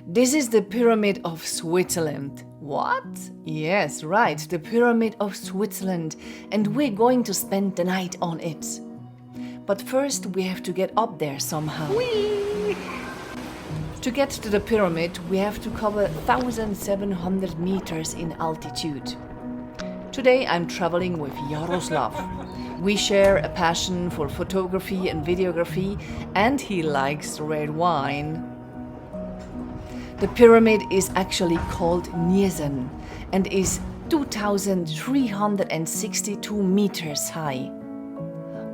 This is the Pyramid of Switzerland. What? Yes, right, the Pyramid of Switzerland, and we're going to spend the night on it. But first we have to get up there somehow. Whee! To get to the pyramid, we have to cover 1,700 meters in altitude. Today I'm traveling with Jaroslav. We share a passion for photography and videography, and he likes red wine. The pyramid is actually called Niesen and is 2,362 meters high.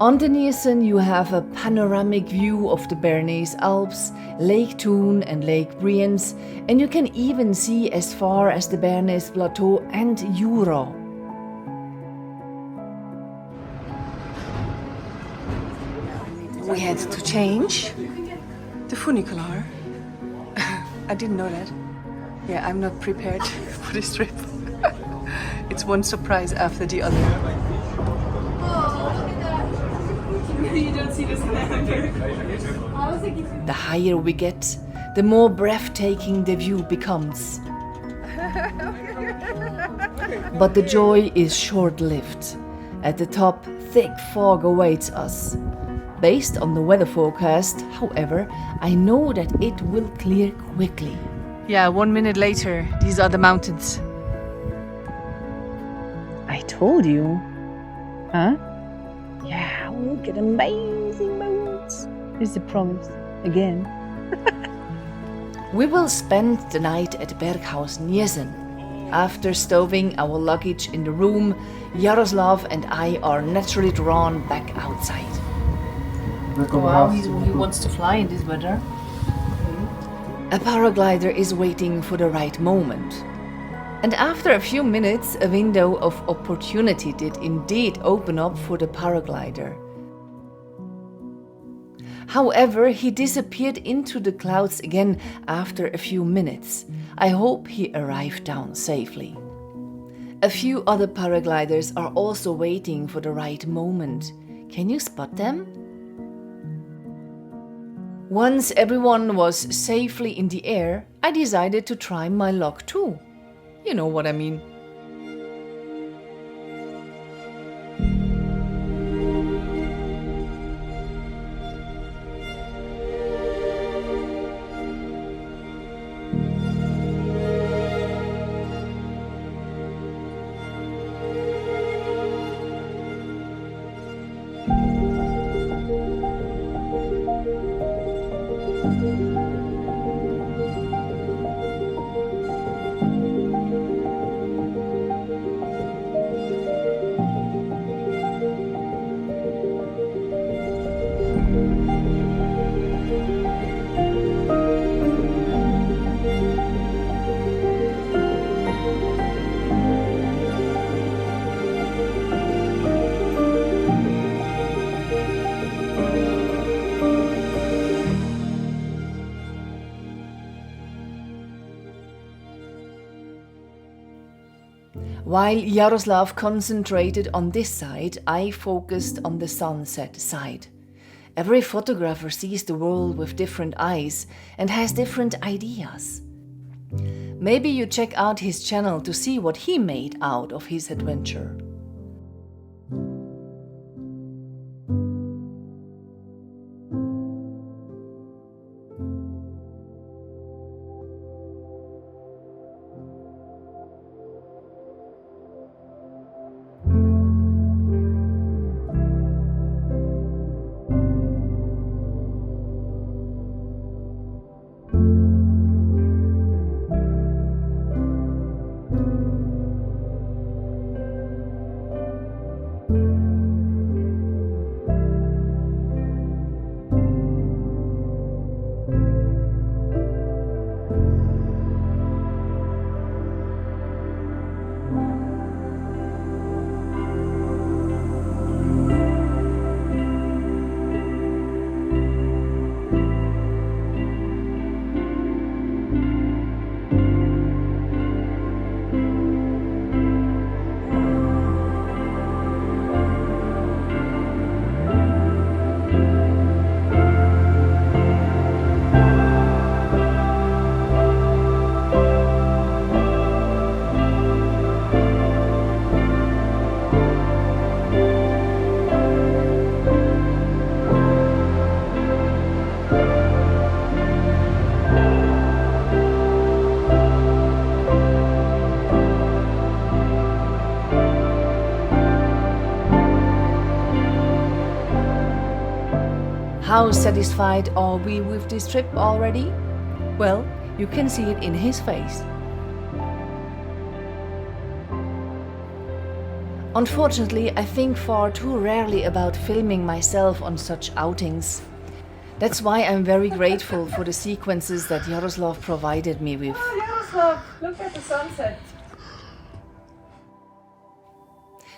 On the Niesen you have a panoramic view of the Bernese Alps, Lake Thun and Lake Brienzer, and you can even see as far as the Bernese Plateau and Jura. We had to change the funicular. I didn't know that. Yeah, I'm not prepared for this trip. It's one surprise after the other. You don't see this in the higher we get, the more breathtaking the view becomes. But the joy is short-lived. At the top, thick fog awaits us. Based on the weather forecast, however, I know that it will clear quickly. Yeah, 1 minute later, these are the mountains. I told you. Huh? Yeah, look at amazing mountains. This is a promise. Again. We will spend the night at Berghaus Niesen. After stowing our luggage in the room, Jaroslav and I are naturally drawn back outside. Wow, he wants to fly in this weather. A paraglider is waiting for the right moment. And after a few minutes, a window of opportunity did indeed open up for the paraglider. However, he disappeared into the clouds again after a few minutes. I hope he arrived down safely. A few other paragliders are also waiting for the right moment. Can you spot them? Once everyone was safely in the air, I decided to try my luck too. You know what I mean. While Jaroslav concentrated on this side, I focused on the sunset side. Every photographer sees the world with different eyes and has different ideas. Maybe you check out his channel to see what he made out of his adventure. How satisfied are we with this trip already? Well, you can see it in his face. Unfortunately, I think far too rarely about filming myself on such outings. That's why I'm very grateful for the sequences that Jaroslav provided me with. Oh, Jaroslav, look at the sunset.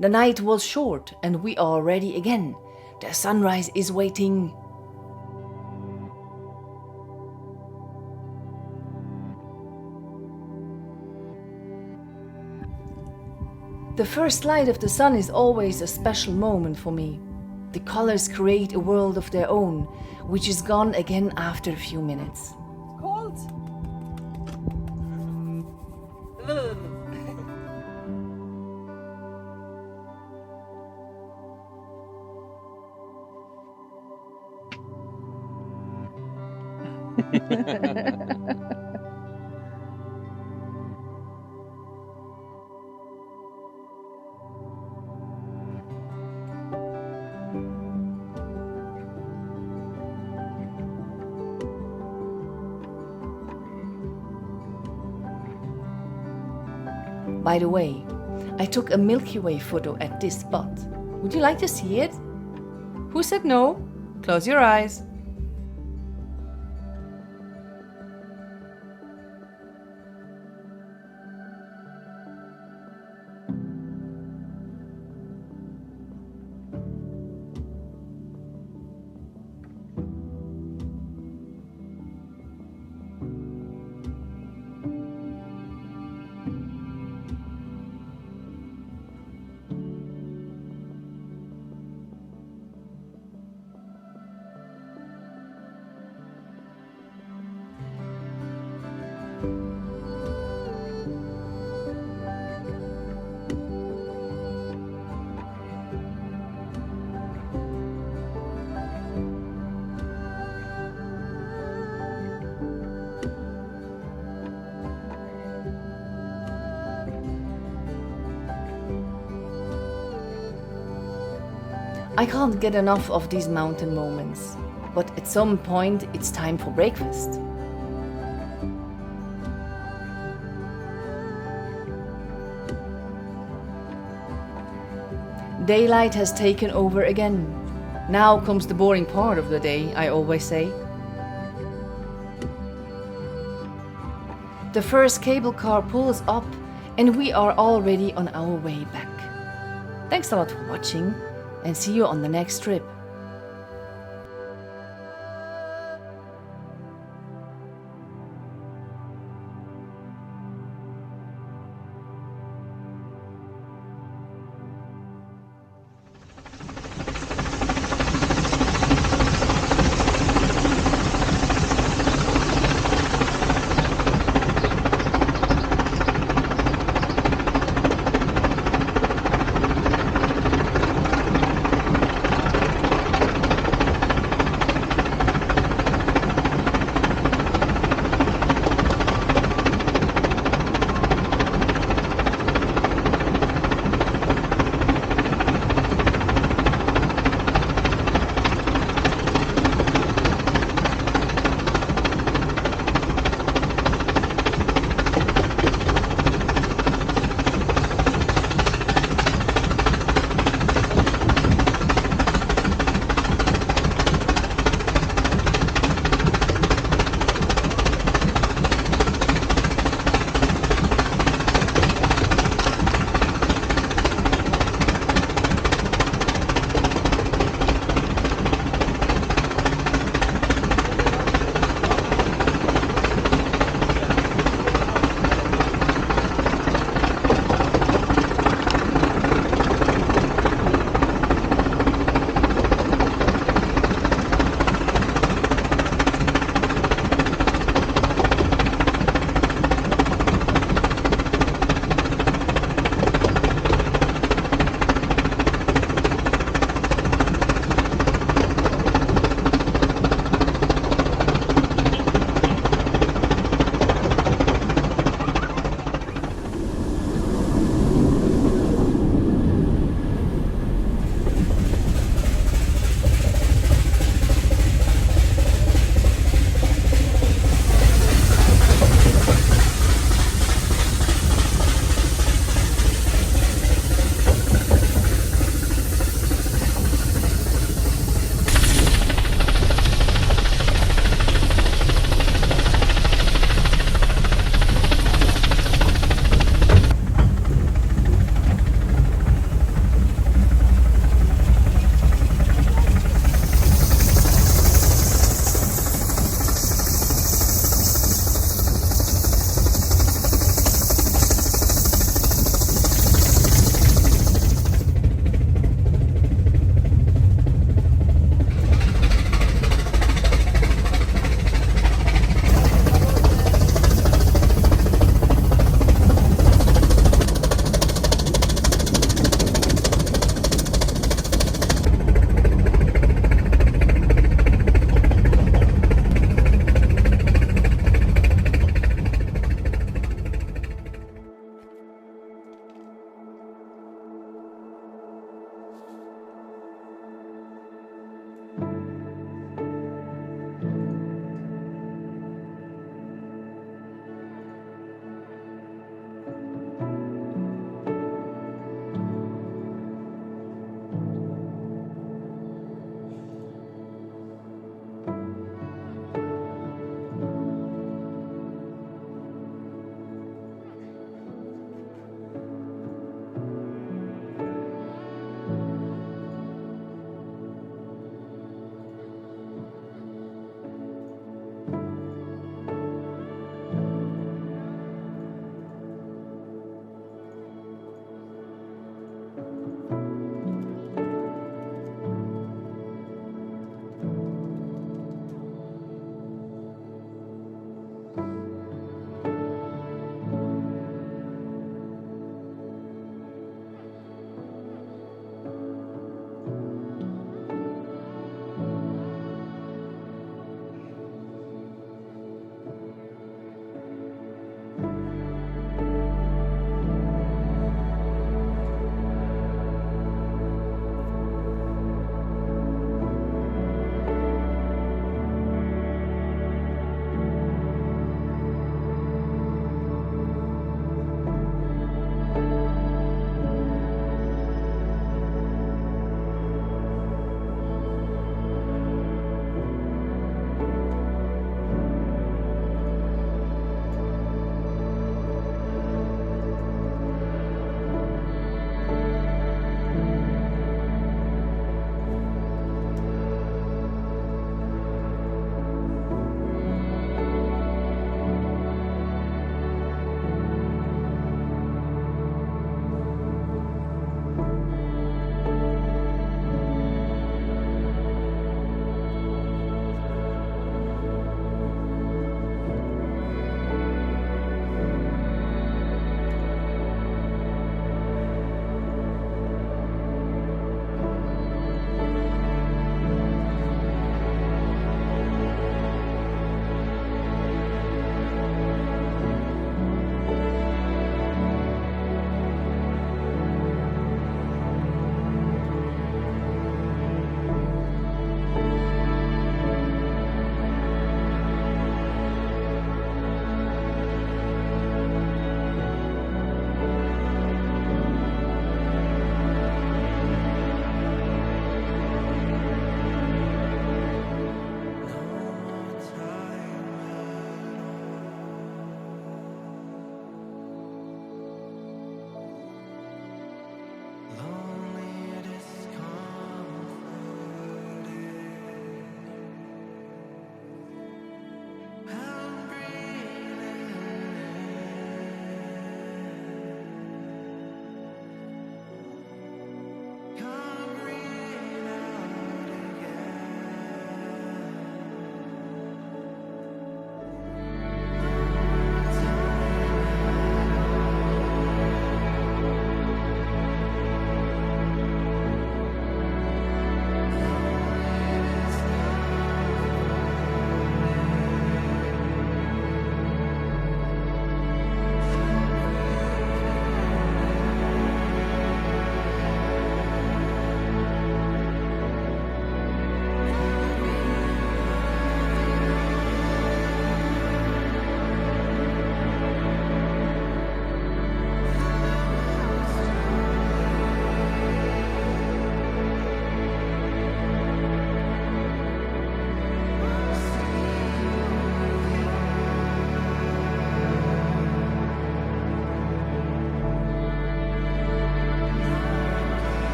The night was short and we are ready again. The sunrise is waiting. The first light of the sun is always a special moment for me. The colors create a world of their own, which is gone again after a few minutes. It's cold. By the way, I took a Milky Way photo at this spot. Would you like to see it? Who said no? Close your eyes. I can't get enough of these mountain moments, but at some point it's time for breakfast. Daylight has taken over again. Now comes the boring part of the day, I always say. The first cable car pulls up and we are already on our way back. Thanks a lot for watching and see you on the next trip.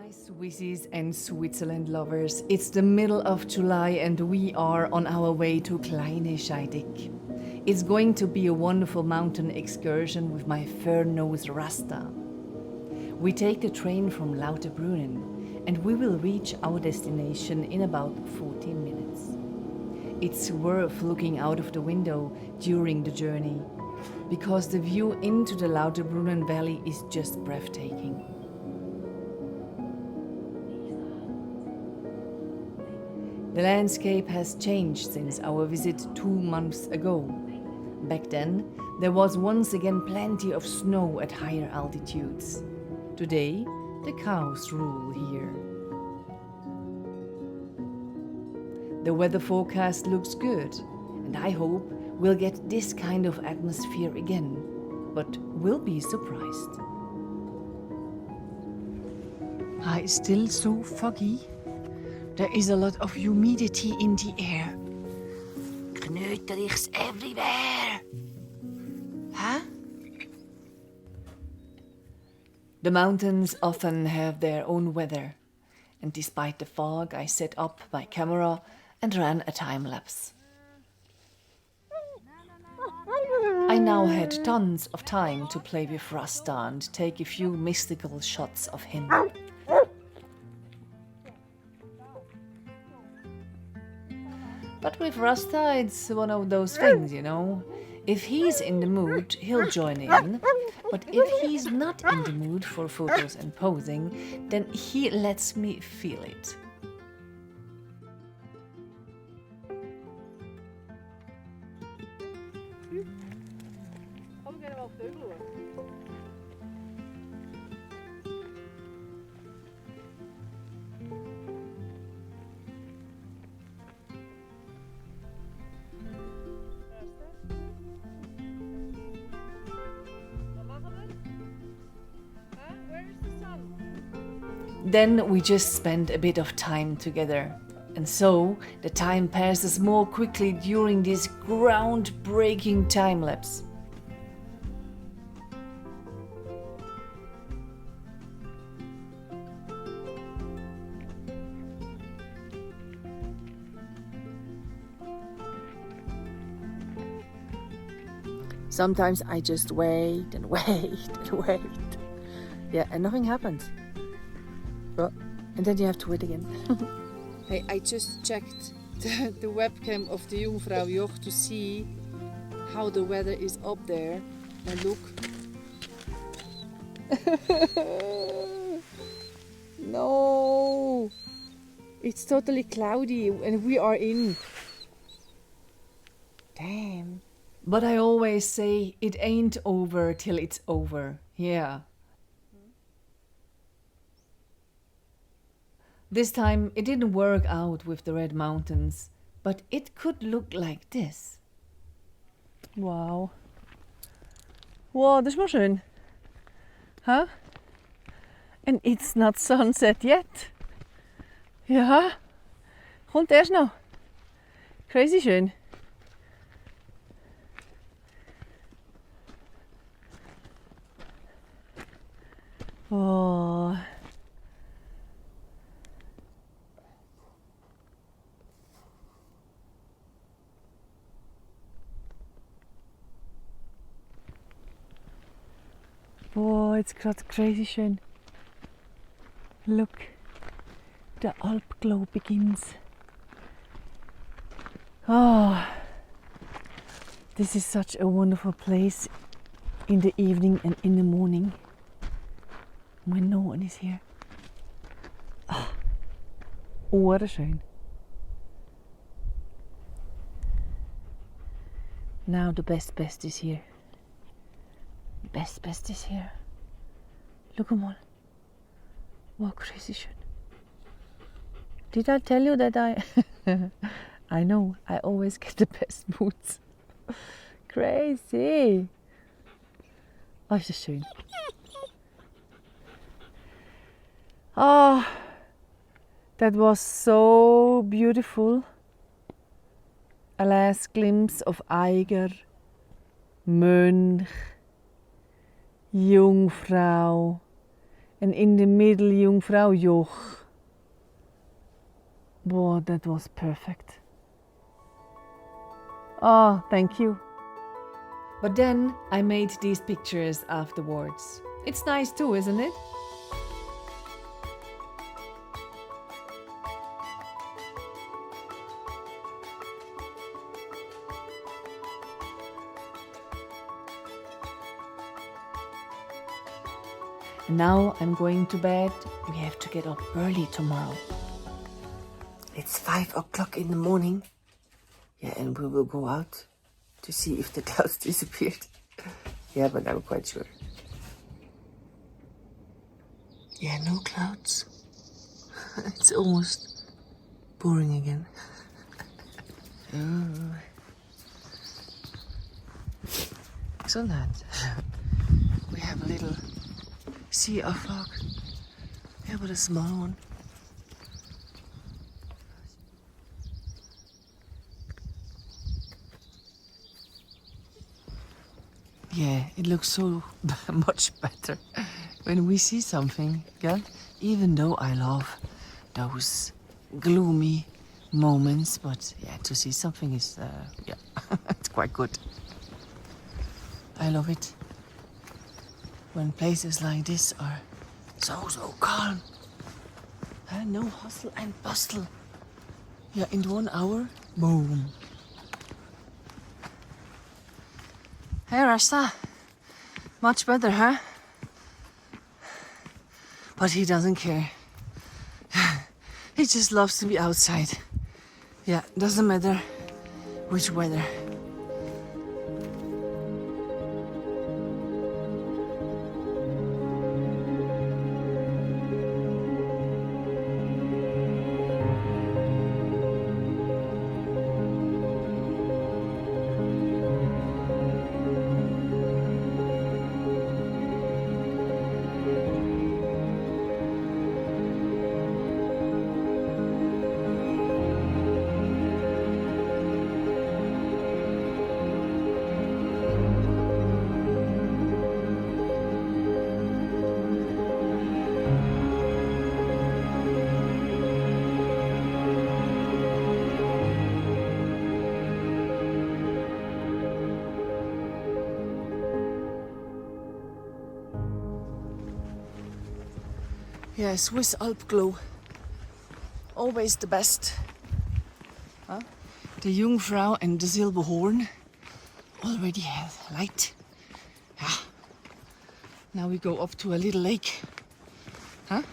Swissies and Switzerland lovers, it's the middle of July and we are on our way to Kleine Scheidegg. It's going to be a wonderful mountain excursion with my fur-nosed Rasta. We take the train from Lauterbrunnen and we will reach our destination in about 14 minutes. It's worth looking out of the window during the journey because the view into the Lauterbrunnen valley is just breathtaking. The landscape has changed since our visit 2 months ago. Back then, there was once again plenty of snow at higher altitudes. Today, the cows rule here. The weather forecast looks good, and I hope we'll get this kind of atmosphere again, but we'll be surprised. It's still so foggy. There is a lot of humidity in the air. Kneuterichs everywhere. Huh? The mountains often have their own weather. And despite the fog, I set up my camera and ran a time lapse. I now had tons of time to play with Rasta and take a few mystical shots of him. But with Rasta, it's one of those things, you know. If he's in the mood, he'll join in. But if he's not in the mood for photos and posing, then he lets me feel it. Then we just spend a bit of time together. And so the time passes more quickly during this groundbreaking time lapse. Sometimes I just wait and wait and wait. Yeah, and nothing happens. Well, and then you have to wait again. Hey, I just checked the webcam of the Jungfrau Joch to see how the weather is up there. And look. No! It's totally cloudy and we are in. Damn. But I always say it ain't over till it's over. Yeah. This time it didn't work out with the red mountains, but it could look like this. Wow. Wow, das ist mal schön. Huh? And it's not sunset yet. Ja, kommt erst noch. Crazy schön. Oh. Oh, it's gerade crazy schön. Look, the Alp glow begins. Oh, this is such a wonderful place in the evening and in the morning when no one is here. Oh, schön. Now the best is here. Best is here. Look mal. Wow, crazy schön. Did I tell you that I know, I always get the best moods. Crazy. Oh, ist das schön. Oh, that was so beautiful. A last glimpse of Eiger, Mönch, Jungfrau, and in the middle Jungfrau Joch. Wow, that was perfect. Oh, thank you. But then I made these pictures afterwards. It's nice too, isn't it? And now I'm going to bed. We have to get up early tomorrow. It's 5 o'clock in the morning. Yeah, and we will go out to see if the clouds disappeared. Yeah, but I'm quite sure. Yeah, no clouds. It's almost boring again. Oh. Excellent. We have a little sea of fog. Yeah, but a small one. Yeah, it looks so much better when we see something, yeah? Even though I love those gloomy moments, but yeah, to see something is, yeah, it's quite good. I love it when places like this are so calm. No hustle and bustle. Yeah, in 1 hour, boom. Hey, Rasta. Much better, huh? But he doesn't care. He just loves to be outside. Yeah, doesn't matter which weather. Yeah, Swiss Alp glow. Always the best. Huh? The Jungfrau and the Silberhorn already have light. Yeah. Now we go up to a little lake. Huh?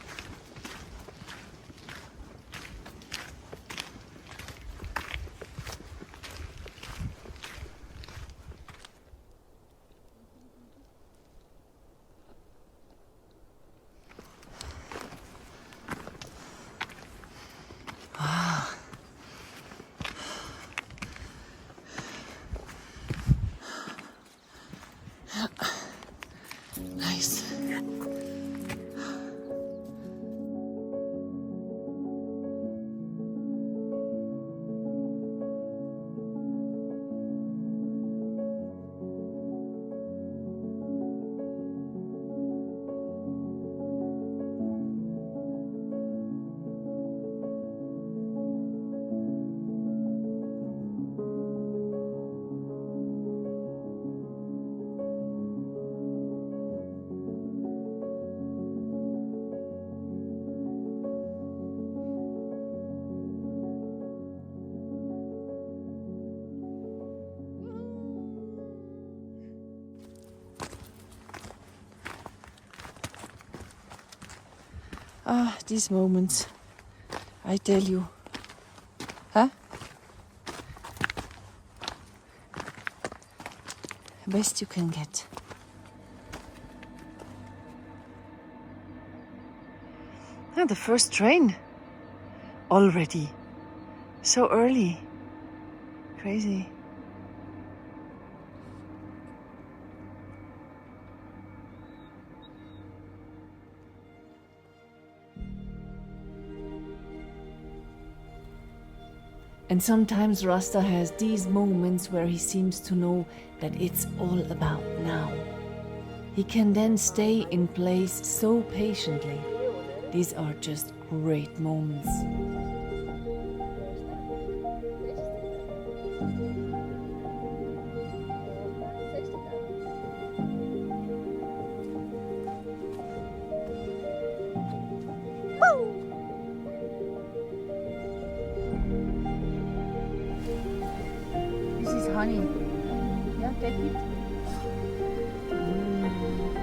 Nice. Ah, these moments, I tell you. Huh? best you can get. Ah, the first train already. So early. Crazy. And sometimes Rasta has these moments where he seems to know that it's all about now. He can then stay in place so patiently. These are just great moments. This is honey. Ja, take it.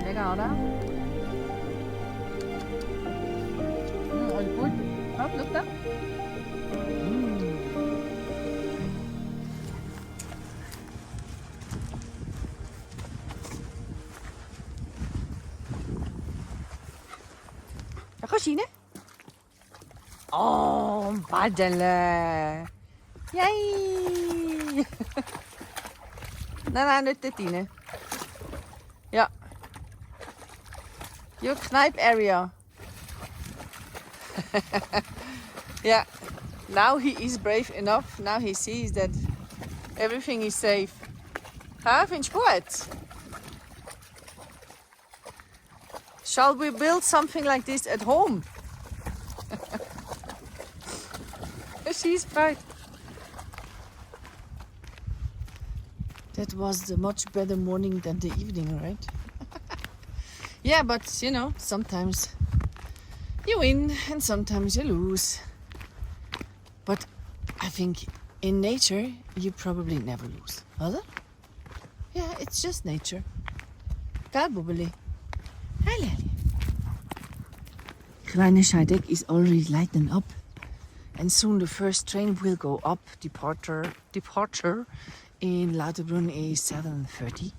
Lecker, oder? All good. Oh, look da. Ja, ga zien, hè? Oh, baddelen. Yay! Nee, niet dit in. Ja. Your knipe area. Yeah. Now he is brave enough. Now he sees that everything is safe. Ha, vind je goed? Shall we build something like this at home? She's right. That was the much better morning than the evening, right? Yeah, but you know, sometimes you win and sometimes you lose. But I think in nature you probably never lose, other? Yeah, it's just nature. Bubbly. Kleine Scheidegg is already lighting up, and soon the first train will go up. Departure in Lauterbrunnen is 7:30.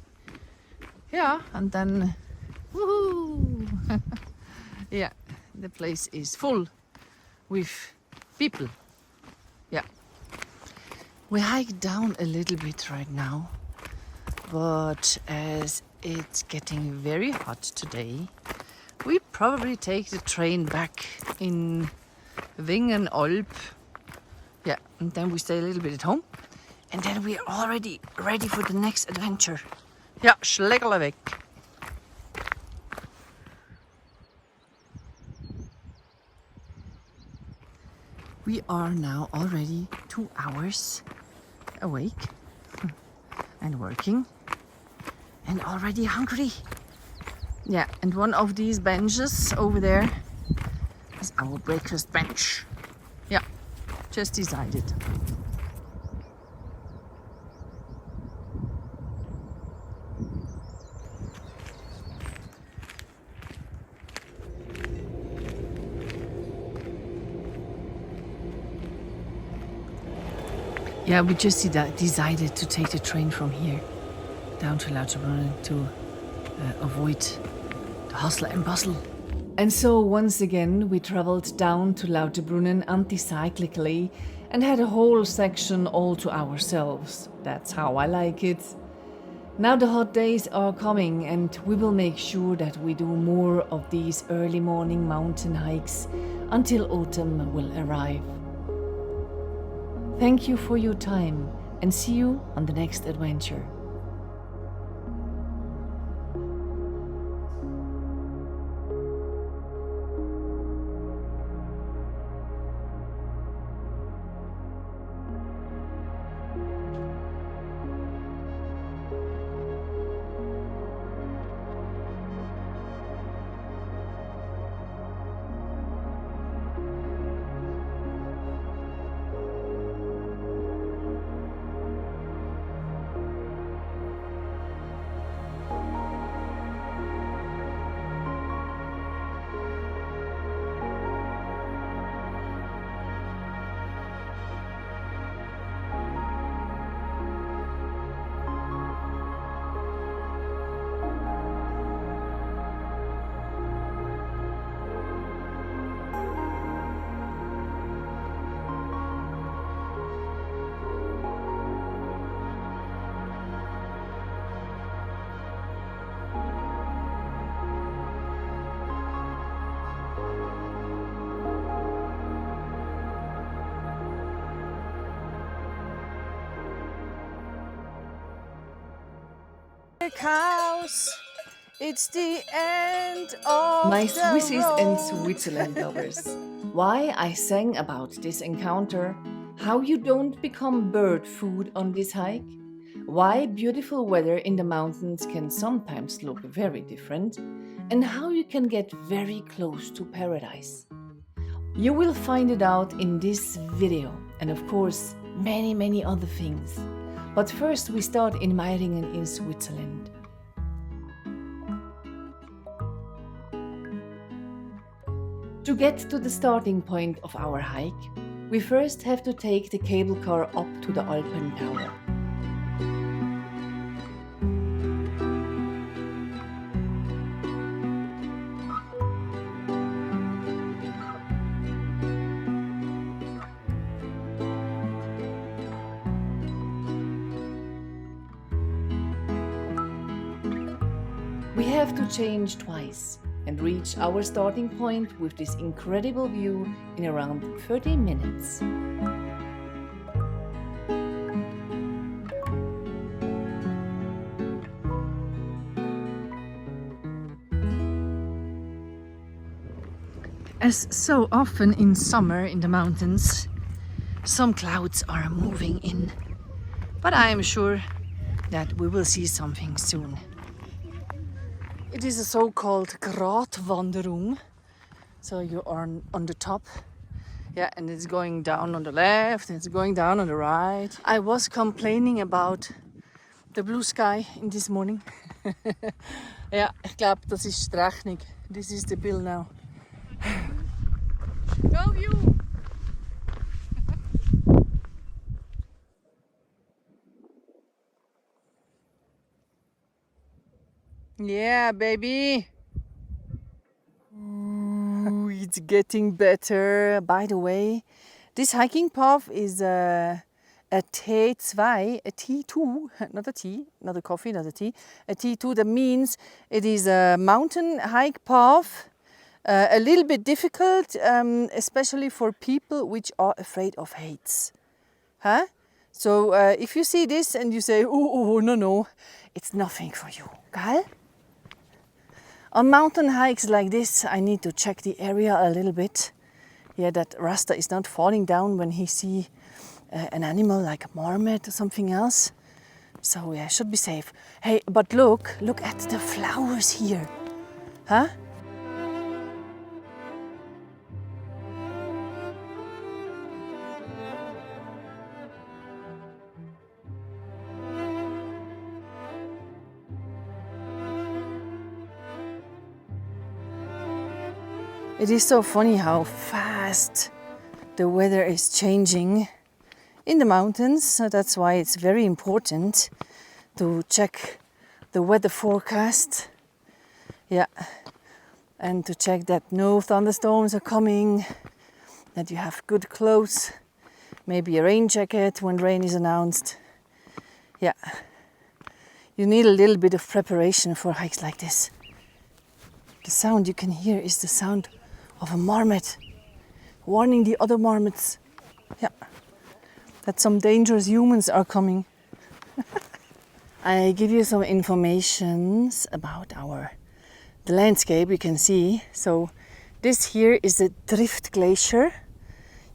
Yeah, and then, woohoo! Yeah, the place is full with people. Yeah. We hike down a little bit right now, but as it's getting very hot today, we probably take the train back in Alp. Yeah, and then we stay a little bit at home. And then we're already ready for the next adventure. Ja, schleggelen weg. We are now already 2 hours awake and working and already hungry. Yeah, and one of these benches over there is our breakfast bench. Yeah, just decided. Yeah, we just decided to take the train from here down to Lauterbrunnen to avoid the hustle and bustle. And so once again we traveled down to Lauterbrunnen anti-cyclically and had a whole section all to ourselves. That's how I like it. Now the hot days are coming and we will make sure that we do more of these early morning mountain hikes until autumn will arrive. Thank you for your time and see you on the next adventure. Cows. It's the end of My the Swissies and road. Switzerland lovers. Why I sang about this encounter, how you don't become bird food on this hike, why beautiful weather in the mountains can sometimes look very different, and how you can get very close to paradise. You will find it out in this video, and of course, many other things. But first we start in Meiringen in Switzerland. To get to the starting point of our hike, we first have to take the cable car up to the Alpen Tower. We have to change twice and reach our starting point with this incredible view in around 30 minutes. As so often in summer in the mountains, some clouds are moving in, but I am sure that we will see something soon. It is a so-called Gratwanderung, so you are on the top, yeah, and it's going down on the left, and it's going down on the right. I was complaining about the blue sky in this morning. Ja, ich glaube, das ist die Rechnung. This is the bill now. Go view! Yeah, baby! Ooh, it's getting better. By the way, this hiking path is a T2, a T2, not a T, not a coffee, not a T, a T2. That means it is a mountain hike path, a little bit difficult, especially for people which are afraid of heights. Huh? So if you see this and you say, oh, no, it's nothing for you, gell? On mountain hikes like this, I need to check the area a little bit. Yeah, that Rasta is not falling down when he see an animal like a marmot or something else. So yeah, should be safe. Hey, but look at the flowers here. Huh? It is so funny how fast the weather is changing in the mountains, so that's why it's very important to check the weather forecast. Yeah, and to check that no thunderstorms are coming, that you have good clothes, maybe a rain jacket when rain is announced. Yeah, you need a little bit of preparation for hikes like this. The sound you can hear is the sound of a marmot, warning the other marmots, yeah, that some dangerous humans are coming. I give you some informations about the landscape you can see. So this here is the Drift Glacier,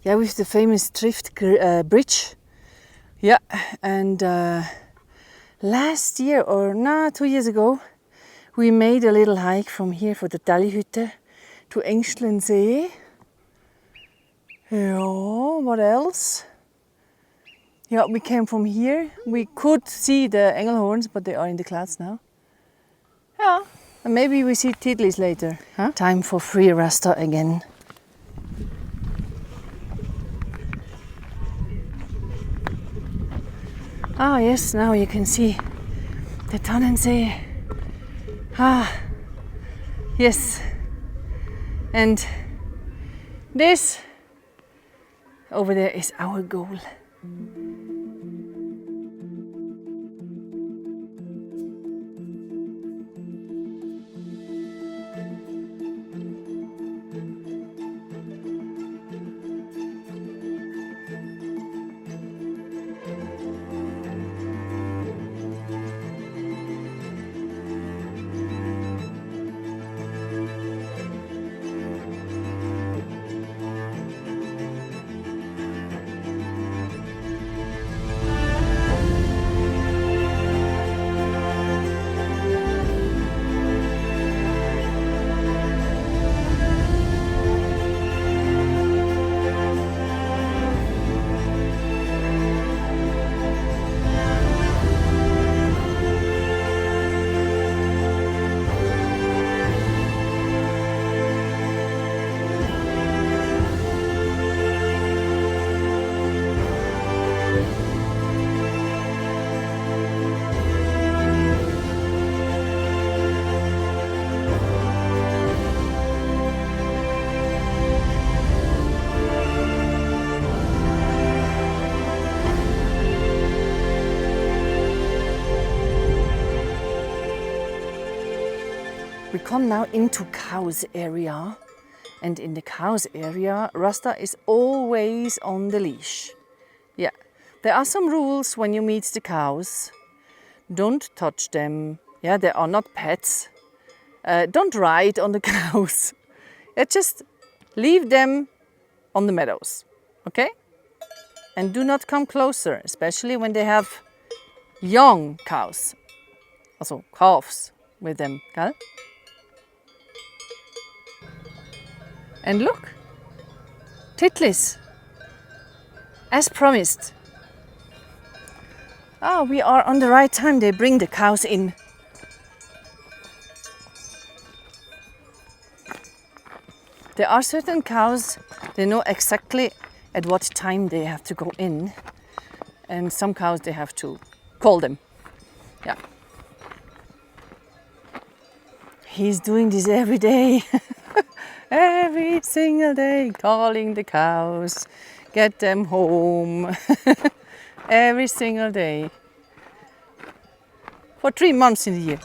yeah, with the famous Drift Bridge, yeah, and last year or 2 years ago, we made a little hike from here for the Talihütte to Engstlensee. Yeah, what else? Yeah, we came from here. We could see the Engelhorns, but they are in the clouds now. Yeah, and maybe we see Tiddlies later. Huh? Time for free Rasta again. Ah, yes, now you can see the Tannensee. Ah, yes. And this over there is our goal. We come now into cows area, and in the cows area, Rasta is always on the leash. Yeah, there are some rules when you meet the cows. Don't touch them. Yeah, they are not pets. Don't ride on the cows. Just leave them on the meadows, okay? And do not come closer, especially when they have young cows, also calves with them, gell? And look, Titlis, as promised. Ah, we are on the right time, they bring the cows in. There are certain cows, they know exactly at what time they have to go in. And some cows, they have to call them. Yeah. He's doing this every day. Every single day, calling the cows, get them home. Every single day. For 3 months in the year.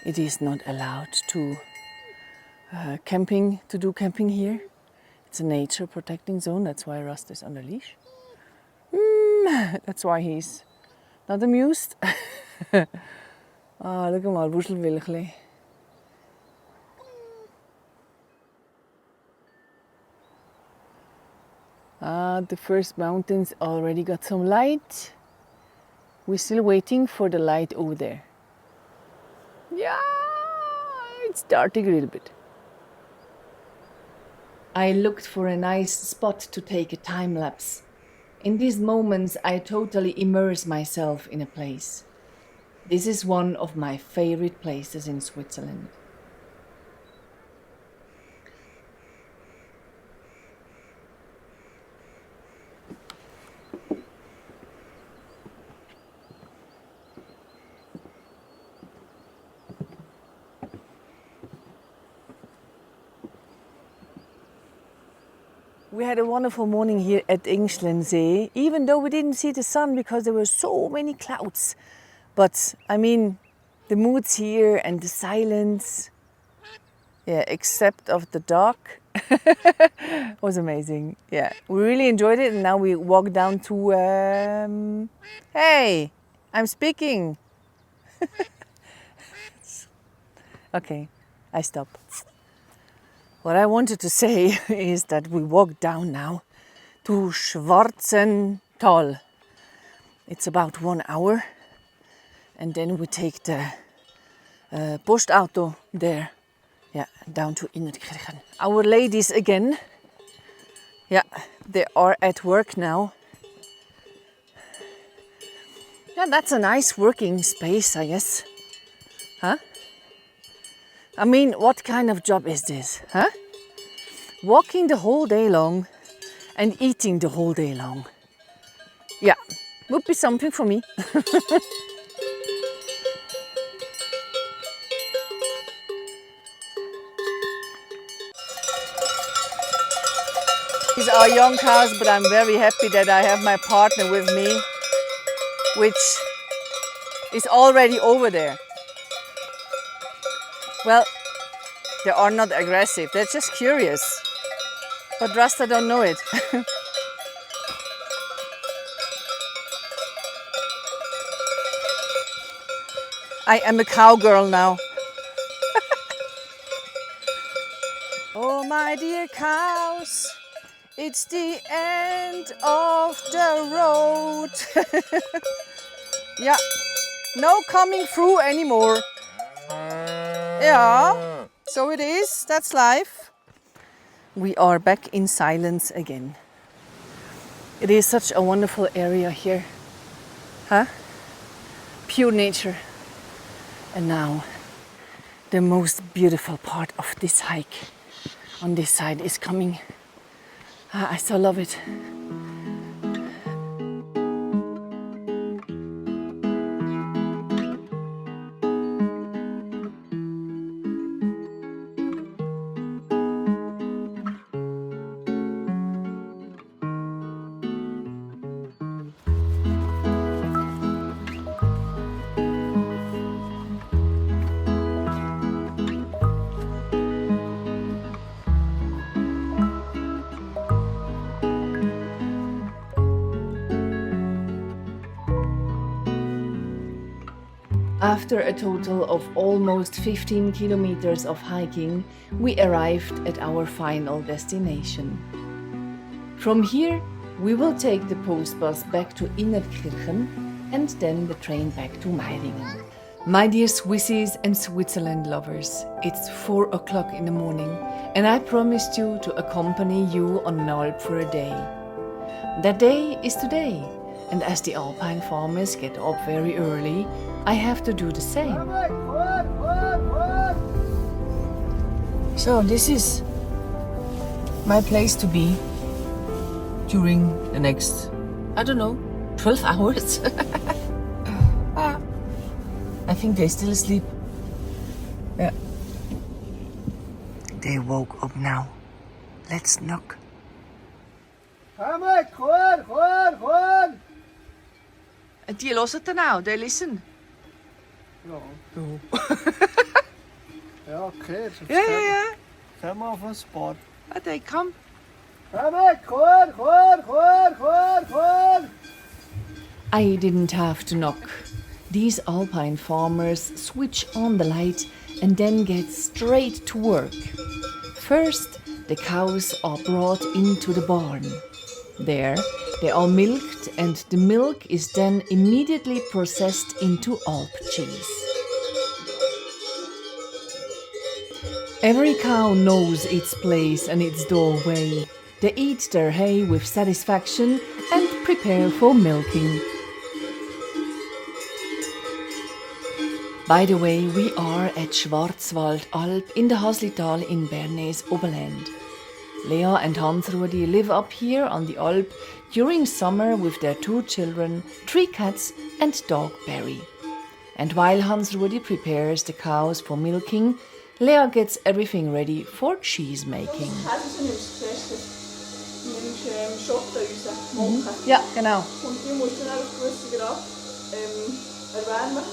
it is not allowed to do camping here. It's a nature protecting zone. That's why Rust is on the leash. That's why he's not amused. Look at my wuselwilchli. The first mountains already got some light. We're still waiting for the light over there. Yeah, it's starting a little bit. I looked for a nice spot to take a time lapse. In these moments, I totally immerse myself in a place. This is one of my favorite places in Switzerland. We had a wonderful morning here at Engstlensee, even though we didn't see the sun because there were so many clouds. But I mean, the moods here and the silence, yeah, except of the dog, was amazing. Yeah, we really enjoyed it, and now we walk down to. Hey, I'm speaking. Okay, I stop. What I wanted to say is that we walk down now to Schwarzental. It's about 1 hour, and then we take the Postauto there, yeah, down to Innertkirchen. Our ladies again, yeah, they are at work now. Yeah, that's a nice working space, I guess. Huh? I mean, what kind of job is this, huh? Walking the whole day long and eating the whole day long. Yeah, would be something for me. These are young cows, but I'm very happy that I have my partner with me, which is already over there. Well, they are not aggressive, they're just curious. But Rasta don't know it. I am a cowgirl now. Oh my dear cows, it's the end of the road. Yeah, no coming through anymore. Yeah, so it is, that's life. We are back in silence again. It is such a wonderful area here. Huh? Pure nature. And now, the most beautiful part of this hike on this side is coming. I so love it. After a total of almost 15 kilometers of hiking, we arrived at our final destination. From here, we will take the post bus back to Innertkirchen and then the train back to Meiringen. My dear Swissies and Switzerland lovers, it's 4 o'clock in the morning and I promised you to accompany you on an Alp for a day. That day is today, and as the alpine farmers get up very early, I have to do the same. So this is my place to be during the next, I don't know, 12 hours. I think they still asleep. Yeah. They woke up now. Let's knock. Do you listen now? They listen. Ja. Ja, okay. Jetzt Ja. Können wir auf den Spot. Ah, they come. Komm, komm! I didn't have to knock. These alpine farmers switch on the light and then get straight to work. First, the cows are brought into the barn. There, they are milked and the milk is then immediately processed into Alp cheese. Every cow knows its place and its doorway. They eat their hay with satisfaction and prepare for milking. By the way, we are at Schwarzwald Alp in the Haslital in Bernese Oberland. Lea and Hans-Rudi live up here on the Alp during summer with their 2 children, 3 cats and dog Barry. And while Hans-Rudi prepares the cows for milking, Lea gets everything ready for cheese making. Schotten raus, Ja, genau. Und die musst du dann auf gewisse Grad erwärmen,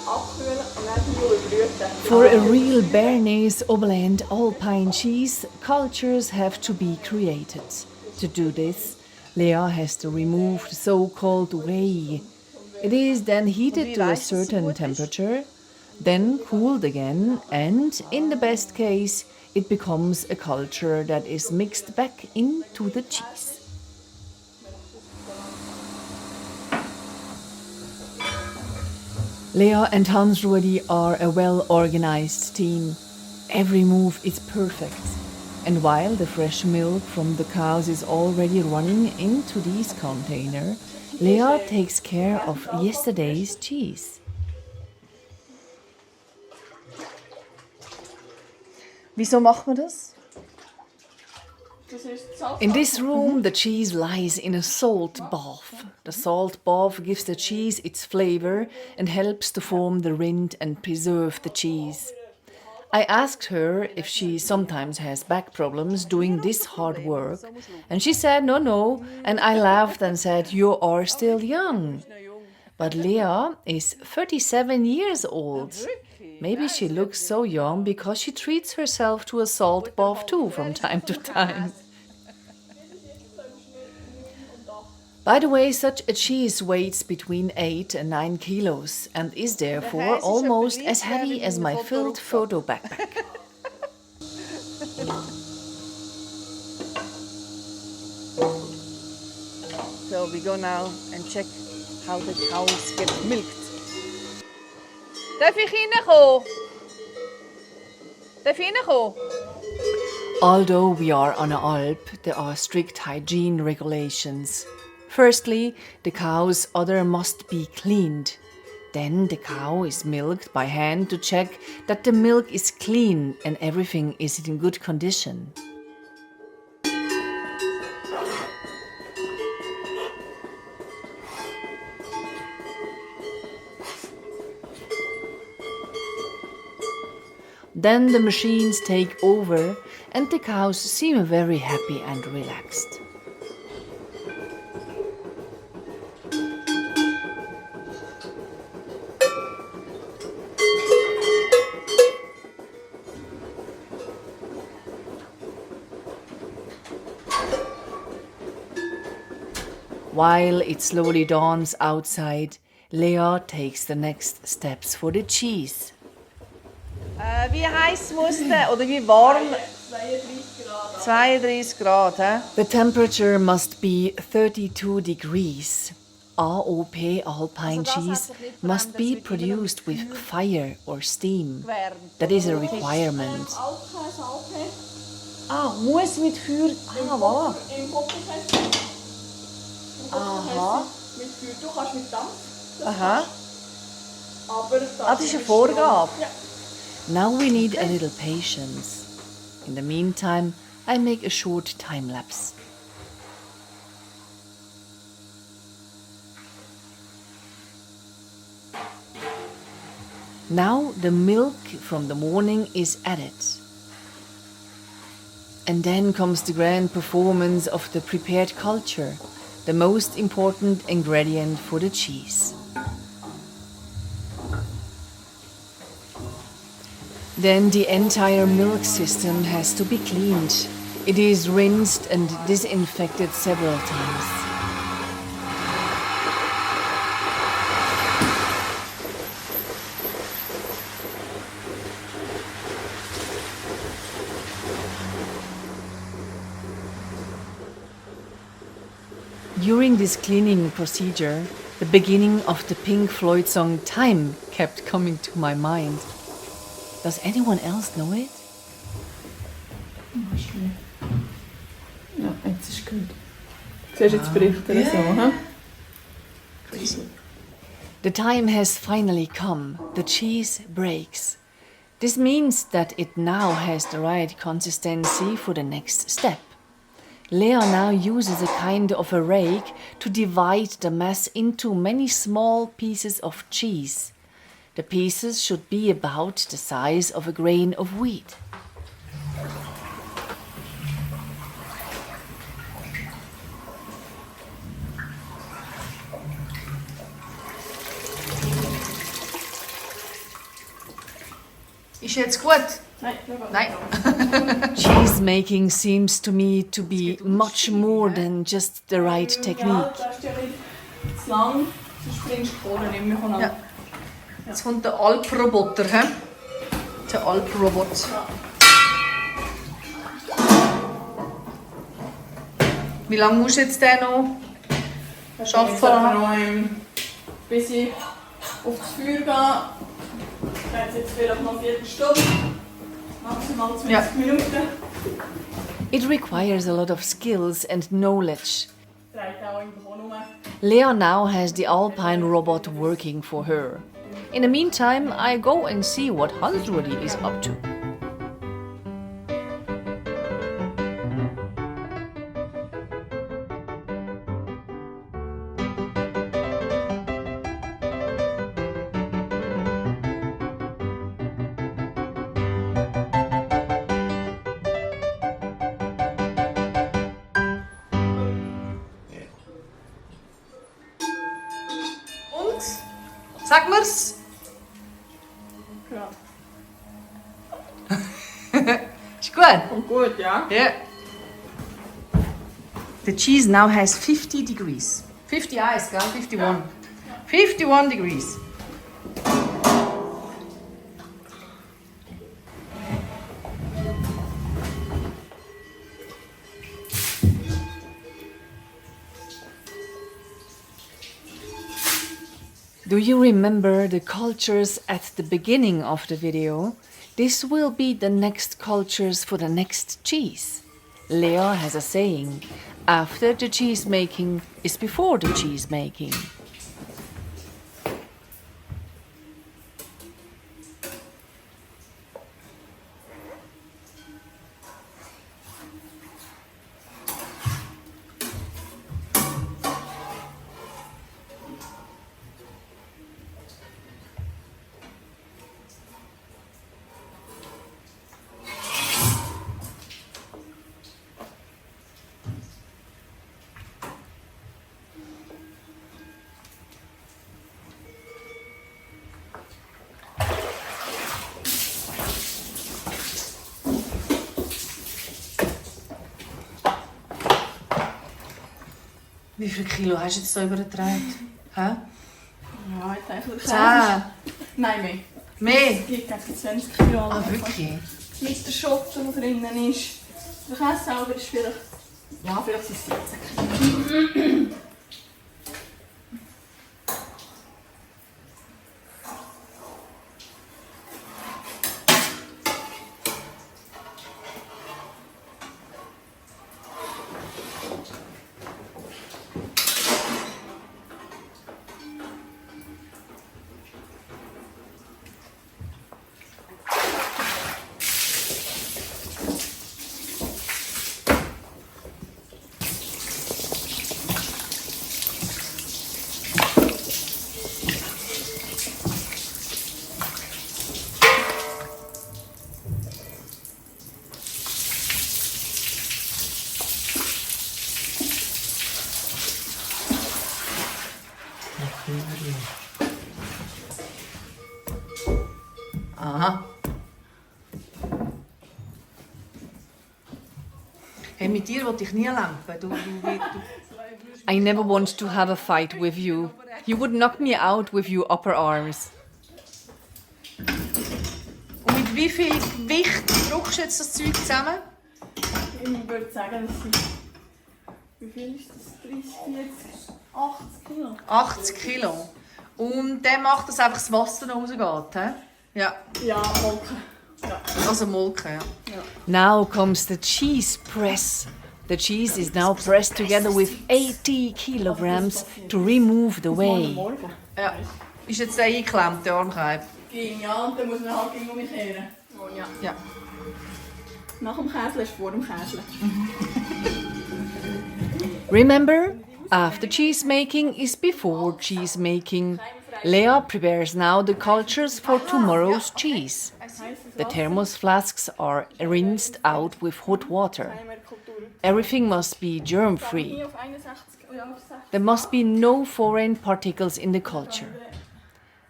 abkühlen und dann überbrüten. For a real Bernese Oberland alpine cheese, cultures have to be created. To do this, Lea has to remove the so-called whey. It is then heated to a certain temperature, then cooled again, and in the best case, it becomes a culture that is mixed back into the cheese. Lea and Hans-Rudi are a well-organized team. Every move is perfect. And while the fresh milk from the cows is already running into these containers, Lea takes care of yesterday's cheese. Wieso macht man das? In this room, the cheese lies in a salt bath. The salt bath gives the cheese its flavor and helps to form the rind and preserve the cheese. I asked her if she sometimes has back problems doing this hard work, and she said no, and I laughed and said, "You are still young." But Lea is 37 years old. Maybe she looks so young because she treats herself to a salt bath too from time to time. By the way, such a cheese weighs between 8 and 9 kilos and is therefore almost as heavy as my filled photo backpack. So we go now and check how the cows get milked. Darf ich reinkommen? Darf ich reinkommen? Although we are on an Alp, there are strict hygiene regulations. Firstly, the cow's udder must be cleaned. Then the cow is milked by hand to check that the milk is clean and everything is in good condition. Then the machines take over and the cows seem very happy and relaxed. While it slowly dawns outside, Lea takes the next steps for the cheese. Wie heiß muss der, oder wie warm? 32 Grad. The temperature must be 32 degrees. AOP alpine cheese must be produced with fire or steam. That is a requirement. Muss mit Feuer. Voilà. Im Poppenkästchen. Aha. Mit Feuer. Du kannst mit Dampf. Aha. Aber Das ist eine Vorgabe. Ja. Now we need a little patience. In the meantime, I make a short time lapse. Now the milk from the morning is added. And then comes the grand performance of the prepared culture, the most important ingredient for the cheese. Then the entire milk system has to be cleaned. It is rinsed and disinfected several times. During this cleaning procedure, the beginning of the Pink Floyd song Time kept coming to my mind. Does anyone else know it? Ja, jetzt ist gut. Du siehst jetzt berichten so, hä? Crazy. The time has finally come. The cheese breaks. This means that it now has the right consistency for the next step. Lea now uses a kind of a rake to divide the mass into many small pieces of cheese. The pieces should be about the size of a grain of wheat. Ist jetzt gut? Nein. Cheese making seems to me to be much more than just the right technique. Ja, das ist ja nicht zu lang, sonst bringst du die Kohlen nicht mehr voneinander. Ja. Jetzt kommt der Alp-Roboter, hä? Der Alp-Robot. Wie lange musst du jetzt den noch Jetzt noch bis ich auf das Feuer gehe. Ich habe jetzt vielleicht noch 4 Stunden, maximal 20 Minuten. It requires a lot of skills and knowledge. Dreht auch im Boden rum. Lea now has the Alpine robot working for her. In the meantime, I go and see what Hansrudi is up to. Und? Sag mir's! Ja. Ist gut? Kommt gut, ja? Yeah. The cheese now has 50 degrees. 50 eyes, gell? 51. 51 degrees. Do you remember the cultures at the beginning of the video? This will be the next cultures for the next cheese. Lea has a saying, after the cheese making is before the cheese making. Wie viel Kilo hast du jetzt da übertragen? Hä? Ja, ich denke, 10. Nein, mehr. Mehr? Es gibt gegen 20 Kilo. Ah, wirklich? Mit der Schote, die drinnen ist. Der Käse selber ist vielleicht... Ja, vielleicht sind es 14 Kilo. Aha. Hey, mit dir wollte ich nie lampen. Du. I never want to have a fight with you. You would knock me out with your upper arms. Und mit wie viel Gewicht drückst du jetzt das Zeug zusammen? Ich würde sagen, das sind... Wie viel ist das? 30, 40, 80 Kilo. 80 Kilo. Und der macht, dass einfach das Wasser noch rausgeht, he? Ja. Ja, Molken. Ja. Also Molken, ja. Now comes the cheese press. The cheese is now pressed together with 80 kilograms to remove the whey. Morgen. Ja. Ist jetzt der eingeklemmt, der Armkeib? Ging, ja, und dann muss man halt gegen umkehren. Oh, ja. Ja. Nach dem Käse ist vor dem Käse. Remember, after cheese making is before cheese making. Lea prepares now the cultures for tomorrow's cheese. The thermos flasks are rinsed out with hot water. Everything must be germ-free. There must be no foreign particles in the culture.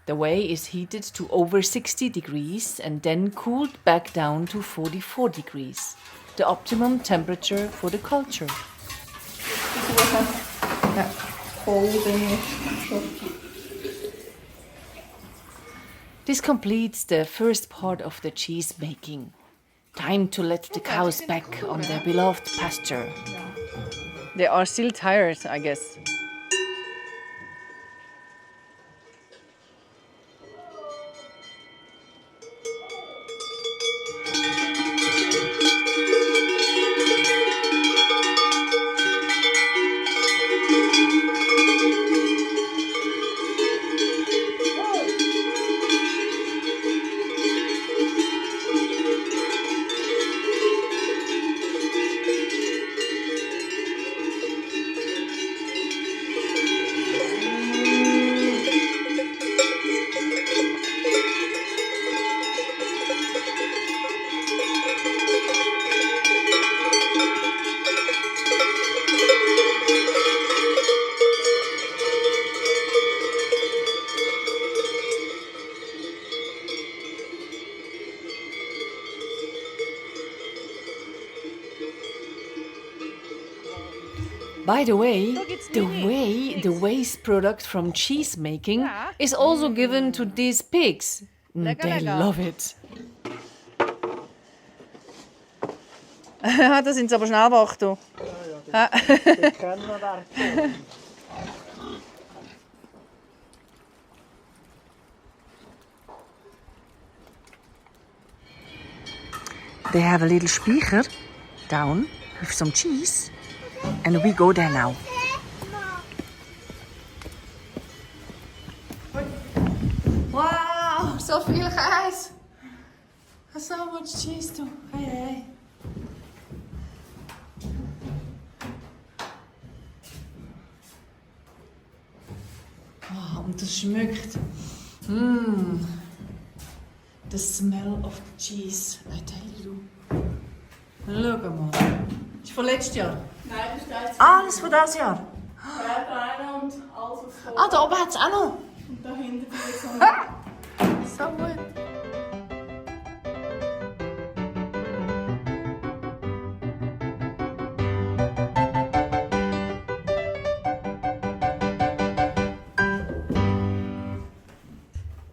The whey is heated to over 60 degrees and then cooled back down to 44 degrees, the optimum temperature for the culture. This completes the first part of the cheese making. Time to let the cows back on their beloved pasture. They are still tired, I guess. By the way, the waste product from cheese making is also given to these pigs. They love it. Da sind sie aber schnell wach, du. They have a little speaker down with some cheese. And we go there now. Wow, so viel Käse. So much cheese too. Hey. Oh, und das schmeckt. The smell of the cheese. I tell you. Schau mal. Das ist von letztes Jahr. Nein, das ist jetzt Alles von dieses Jahr? Kleine und alles was voll. Ah, da oben hat es auch noch. Und dahinter wird so So gut.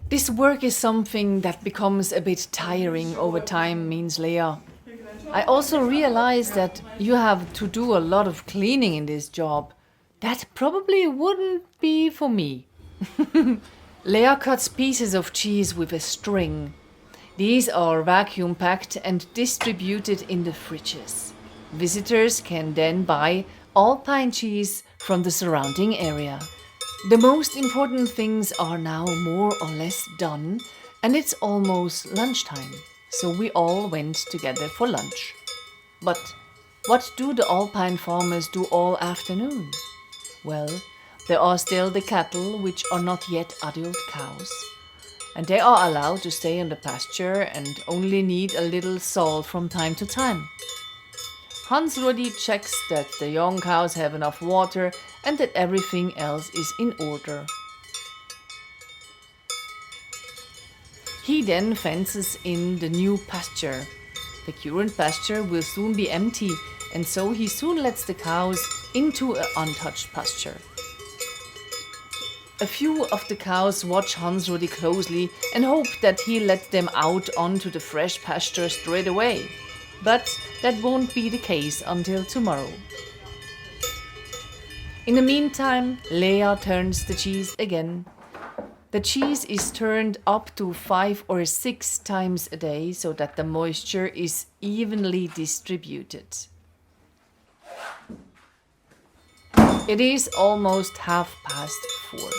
This work is something that becomes a bit tiring over time, means Lea. I also realize that you have to do a lot of cleaning in this job. That probably wouldn't be for me. Lea cuts pieces of cheese with a string. These are vacuum packed and distributed in the fridges. Visitors can then buy alpine cheese from the surrounding area. The most important things are now more or less done, and it's almost lunchtime. So we all went together for lunch. But what do the alpine farmers do all afternoon? Well, there are still the cattle which are not yet adult cows. And they are allowed to stay in the pasture and only need a little salt from time to time. Hans Rudi checks that the young cows have enough water and that everything else is in order. He then fences in the new pasture. The current pasture will soon be empty and so he soon lets the cows into an untouched pasture. A few of the cows watch Hans-Rudi closely and hope that he lets them out onto the fresh pasture straight away. But that won't be the case until tomorrow. In the meantime, Lea turns the cheese again. The cheese is turned up to 5 or 6 times a day so that the moisture is evenly distributed. It is almost 4:30.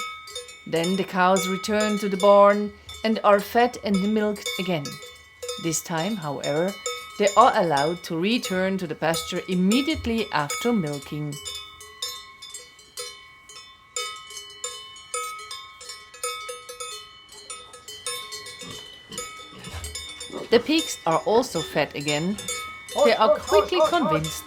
Then the cows return to the barn and are fed and milked again. This time, however, they are allowed to return to the pasture immediately after milking. The pigs are also fed again. They are quickly convinced.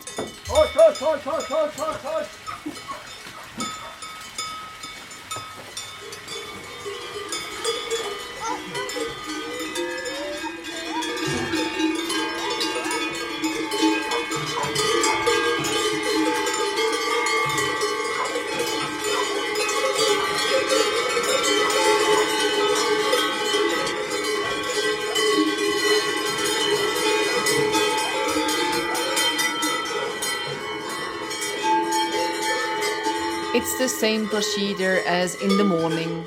It's the same procedure as in the morning.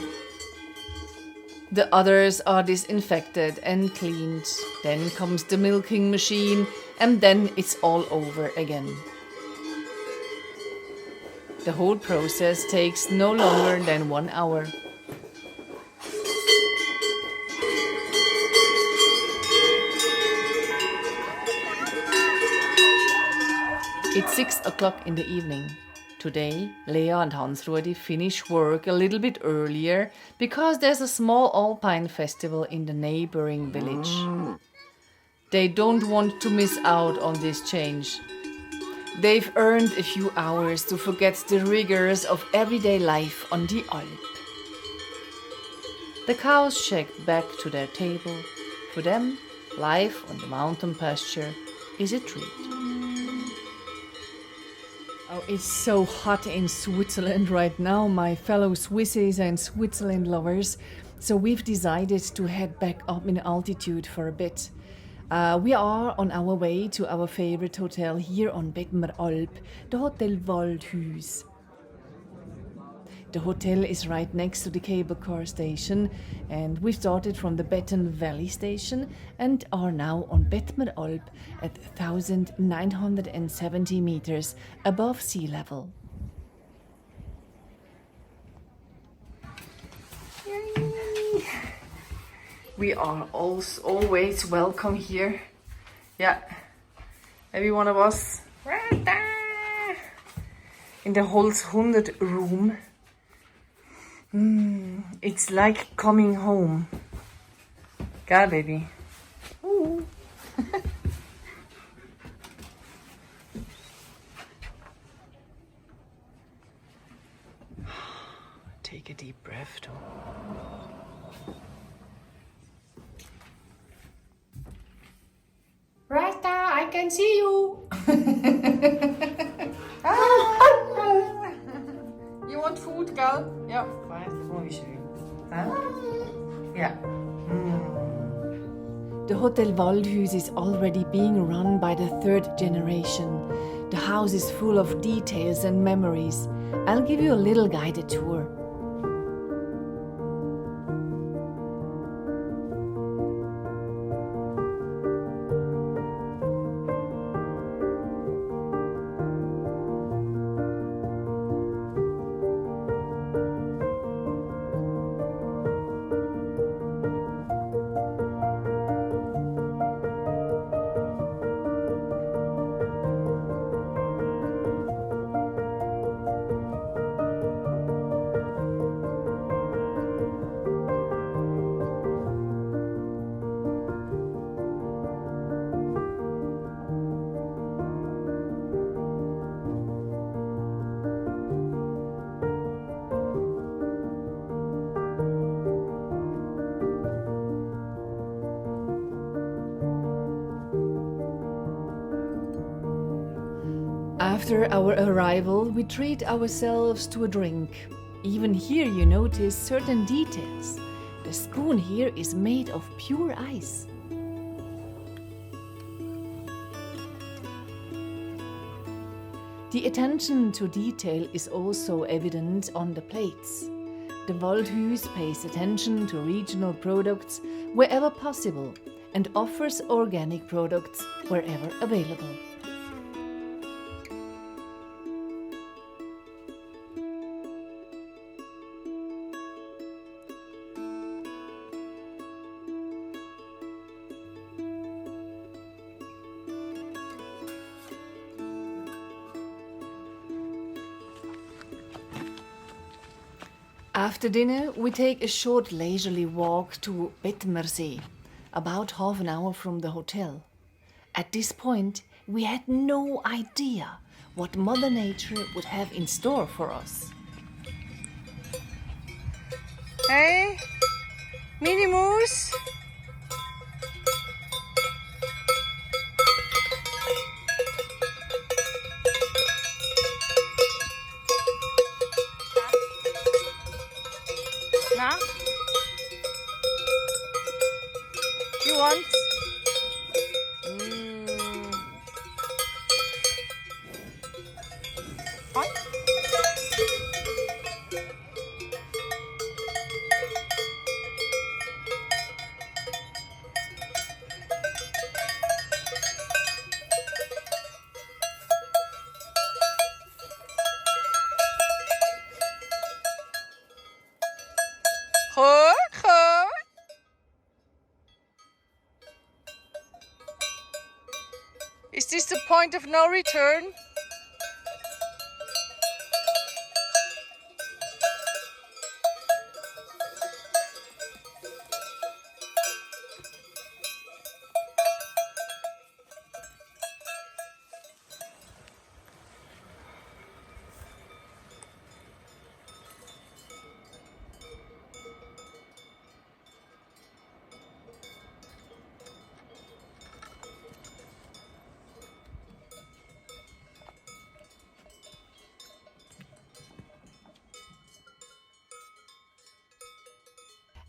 The others are disinfected and cleaned. Then comes the milking machine, and then it's all over again. The whole process takes no longer than 1 hour. It's 6 o'clock in the evening. Today, Lea and Hans-Rudi finish work a little bit earlier because there's a small alpine festival in the neighboring village. They don't want to miss out on this change. They've earned a few hours to forget the rigors of everyday life on the Alp. The cows check back to their table. For them, life on the mountain pasture is a treat. Oh, it's so hot in Switzerland right now, my fellow Swissies and Switzerland lovers. So we've decided to head back up in altitude for a bit. We are on our way to our favorite hotel here on Bettmeralp, the Hotel Waldhus. The hotel is right next to the cable car station, and we started from the Betten Valley station and are now on Bettmeralp at 1,970 meters above sea level. Yay. We are always welcome here. Yeah, every one of us right there in the Holz 100 room. It's like coming home. Gell, baby? Ooh. Take a deep breath, too. Rasta, I can see you. You want food, girl? Ja, right. Oh, wie schön. Yeah. The Hotel Waldhus is already being run by the 3rd generation. The house is full of details and memories. I'll give you a little guided tour. After our arrival, we treat ourselves to a drink. Even here you notice certain details. The spoon here is made of pure ice. The attention to detail is also evident on the plates. The Waldhus pays attention to regional products wherever possible and offers organic products wherever available. After dinner, we take a short leisurely walk to Bettmeralp, about half an hour from the hotel. At this point, we had no idea what Mother Nature would have in store for us. Hey, Mini Moose. Na? You want? What? Goed. Is this the point of no return?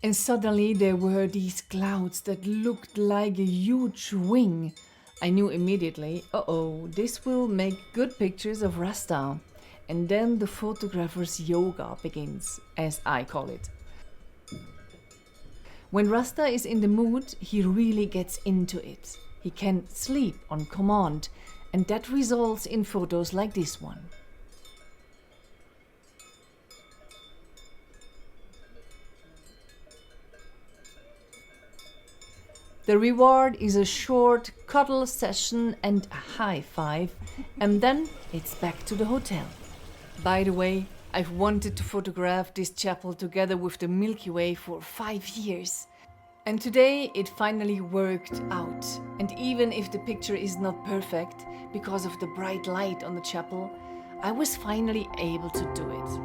And suddenly there were these clouds that looked like a huge wing. I knew immediately, uh-oh, this will make good pictures of Rasta. And then the photographer's yoga begins, as I call it. When Rasta is in the mood, he really gets into it. He can sleep on command, and that results in photos like this one. The reward is a short cuddle session and a high five, and then it's back to the hotel. By the way, I've wanted to photograph this chapel together with the Milky Way for 5 years. And today it finally worked out. And even if the picture is not perfect because of the bright light on the chapel, I was finally able to do it.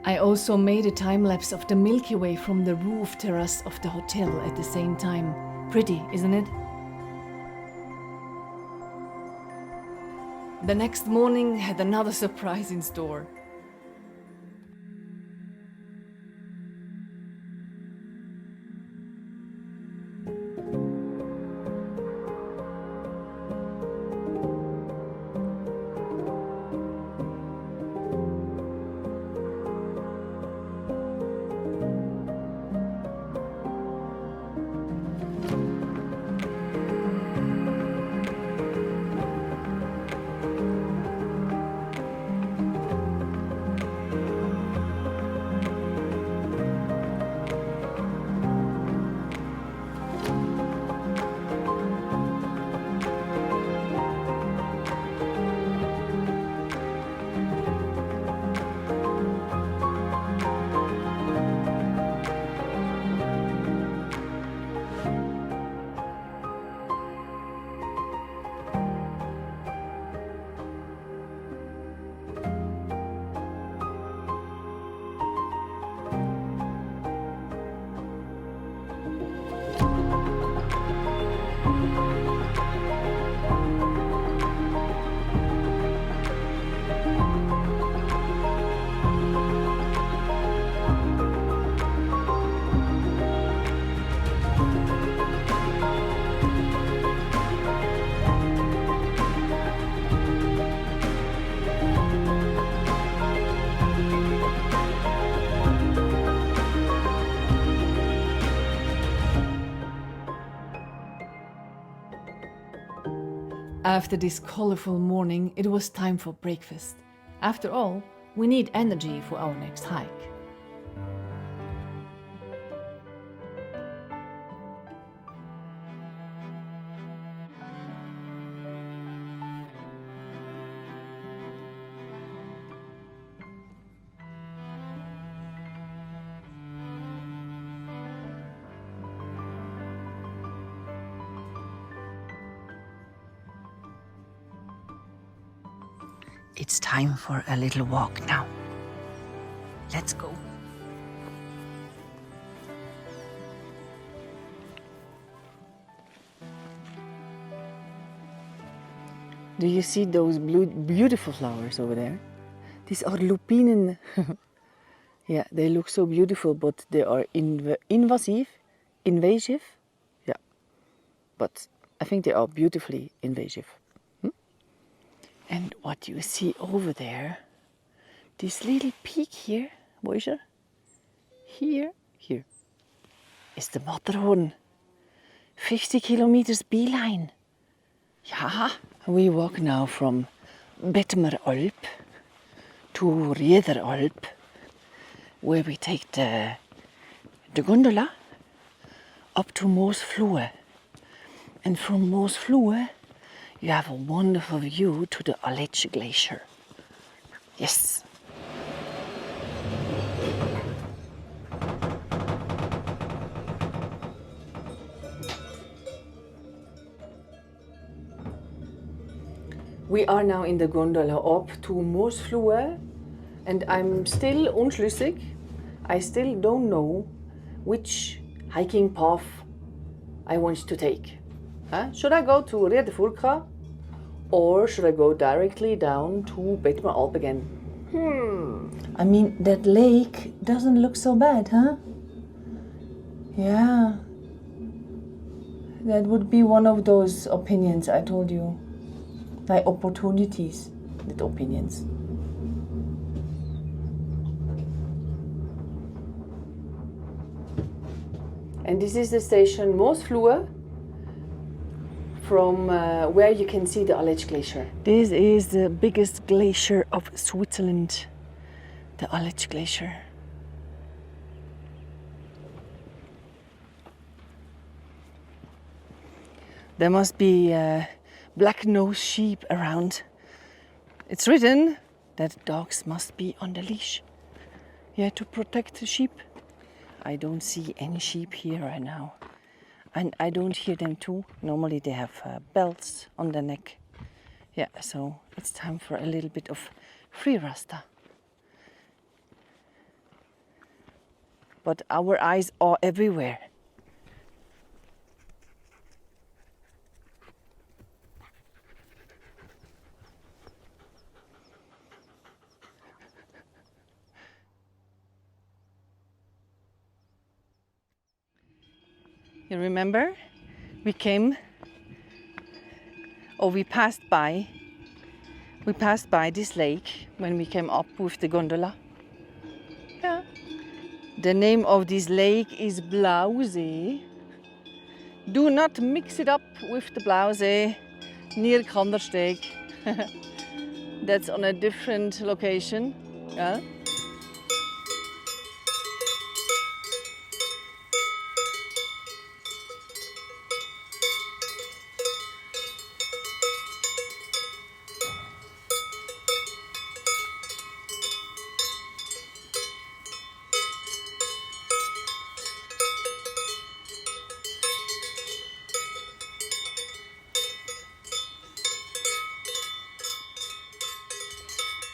I also made a time-lapse of the Milky Way from the roof terrace of the hotel at the same time. Pretty, isn't it? The next morning had another surprise in store. After this colorful morning, it was time for breakfast. After all, we need energy for our next hike. It's time for a little walk now. Let's go. Do you see those beautiful flowers over there? These are lupinen. Yeah, they look so beautiful, but they are invasive. Yeah, but I think they are beautifully invasive. And what you see over there, this little peak here, what is it? Here, is the Rothorn. 50 kilometers beeline. Yeah, we walk now from Bettmeralp to Rothorn, where we take the gondola up to Moosvloer. And from Moosvloer, you have a wonderful view to the Alps glacier. Yes. We are now in the gondola up to Moosvloer, and I'm still unschlüssig. I still don't know which hiking path I want to take. Should I go to Rothorn or should I go directly down to Bettmeralp again? I mean, that lake doesn't look so bad, huh? Yeah. That would be one of those opinions I told you. Like opportunities, not opinions. And this is the station Moosvloer, from where you can see the Alps glacier. This is the biggest glacier of Switzerland, the Alps glacier. There must be black-nosed sheep around. It's written that dogs must be on the leash. Yeah, to protect the sheep. I don't see any sheep here right now. And I don't hear them too. Normally they have belts on their neck. Yeah, so it's time for a little bit of free rasta. But our eyes are everywhere. You remember? We passed by this lake when we came up with the gondola. Yeah. The name of this lake is Blauwsee. Do not mix it up with the Blauwsee near Kandersteg. That's on a different location. Yeah.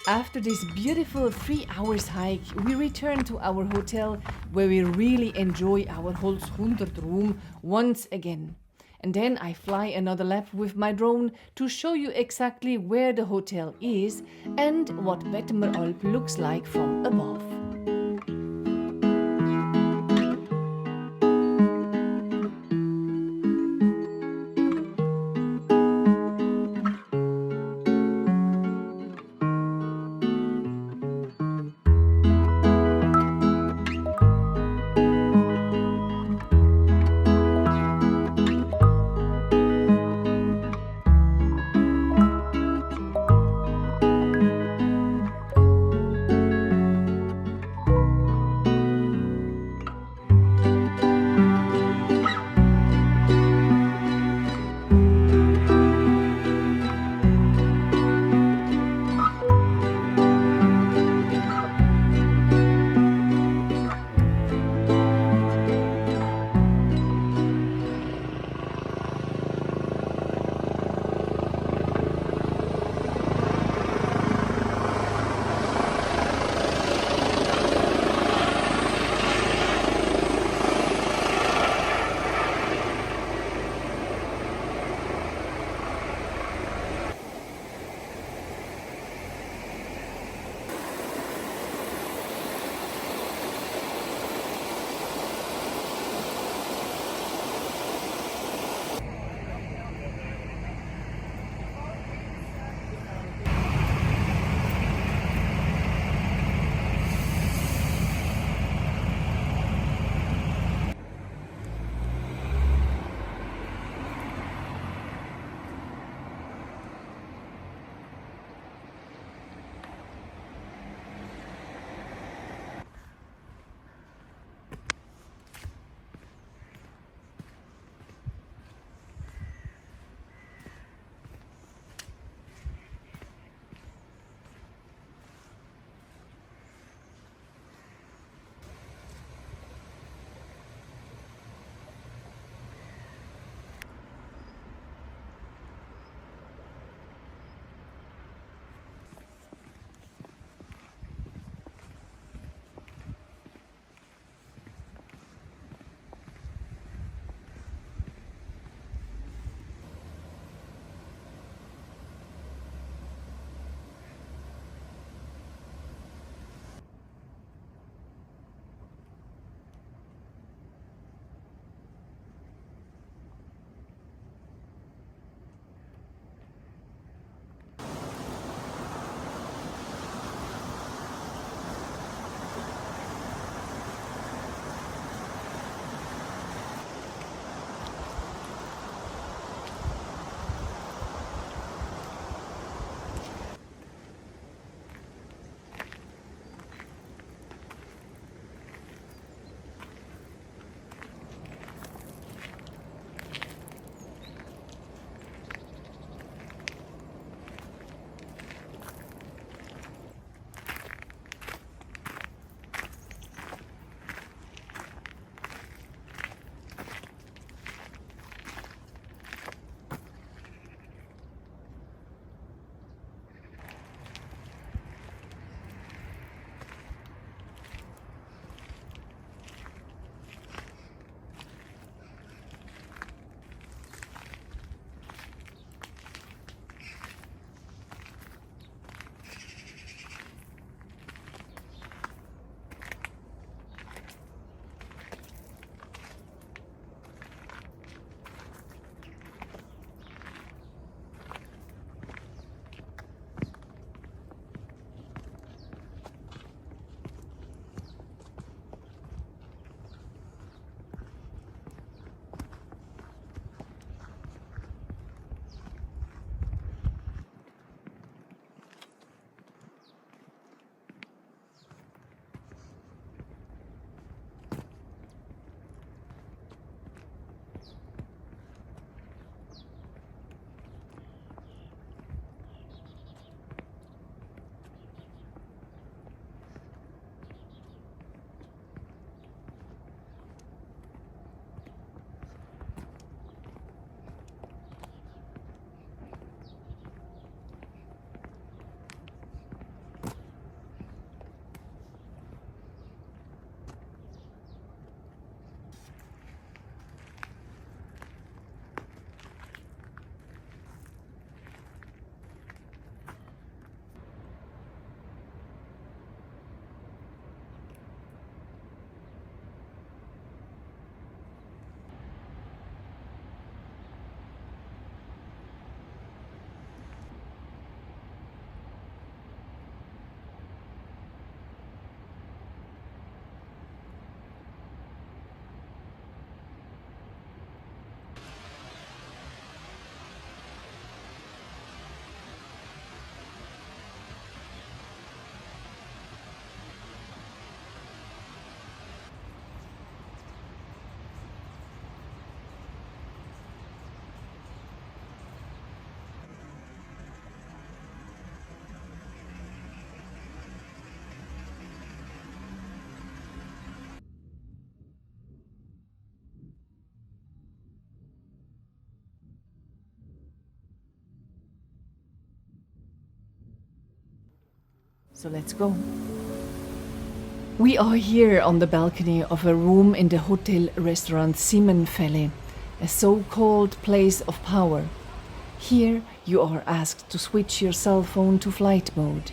After this beautiful 3 hours hike, we return to our hotel where we really enjoy our Holzhundert room once again. And then I fly another lap with my drone to show you exactly where the hotel is and what Bettmeralp looks like from above. So let's go. We are here on the balcony of a room in the hotel restaurant Simmenfälle, a so-called place of power. Here you are asked to switch your cell phone to flight mode.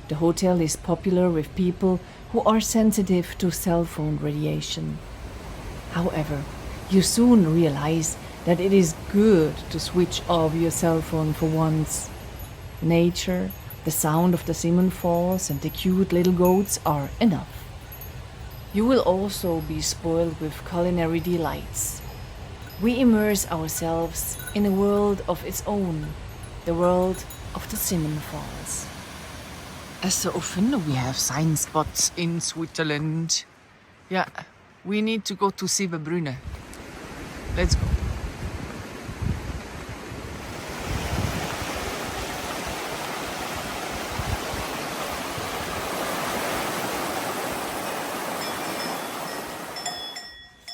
The hotel is popular with people who are sensitive to cell phone radiation. However, you soon realize that it is good to switch off your cell phone for once. Nature, the sound of the Simmenfalls and the cute little goats are enough. You will also be spoiled with culinary delights. We immerse ourselves in a world of its own, the world of the Simmenfalls. As so often, we have sign spots in Switzerland. Yeah, we need to go to Siebenbrunn. Let's go.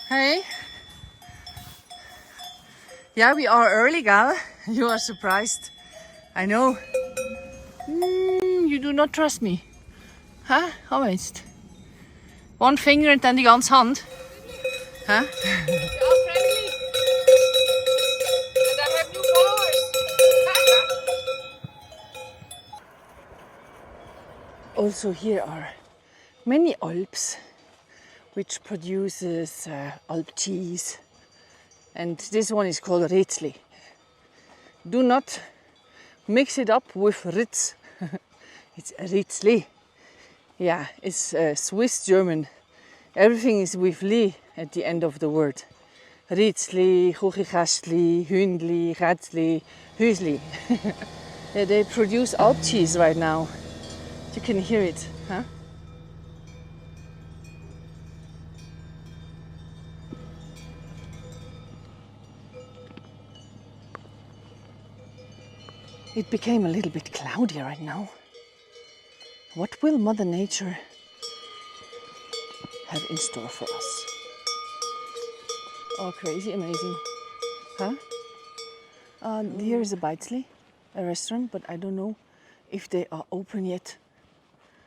Hey. Yeah, we are early, gal. You are surprised. I know. You do not trust me. Huh? How ist? One finger and then die ganze Hand. Huh? Also here are many alps, which produces Alp cheese. And this one is called Ritzli. Do not mix it up with Ritz. It's Ritzli. Yeah, it's Swiss German. Everything is with Li at the end of the word. Ritzli, Kuchichastli, Hündli, Ratzli, Hüsli. Yeah, they produce Alp cheese right now. You can hear it, huh? It became a little bit cloudy right now. What will Mother Nature have in store for us? Oh, crazy, amazing. Huh? Here is a Beitzli, a restaurant, but I don't know if they are open yet.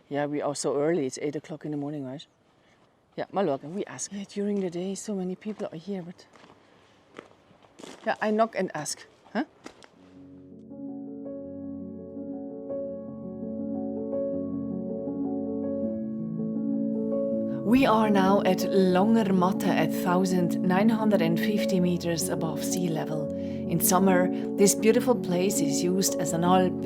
Yeah, we are so early, it's 8 o'clock in the morning, right? Yeah, mal schauen, we ask. Yeah, during the day, so many people are here, but... Yeah, I knock and ask, huh? We are now at Langermatte at 1,950 meters above sea level. In summer, this beautiful place is used as an Alp.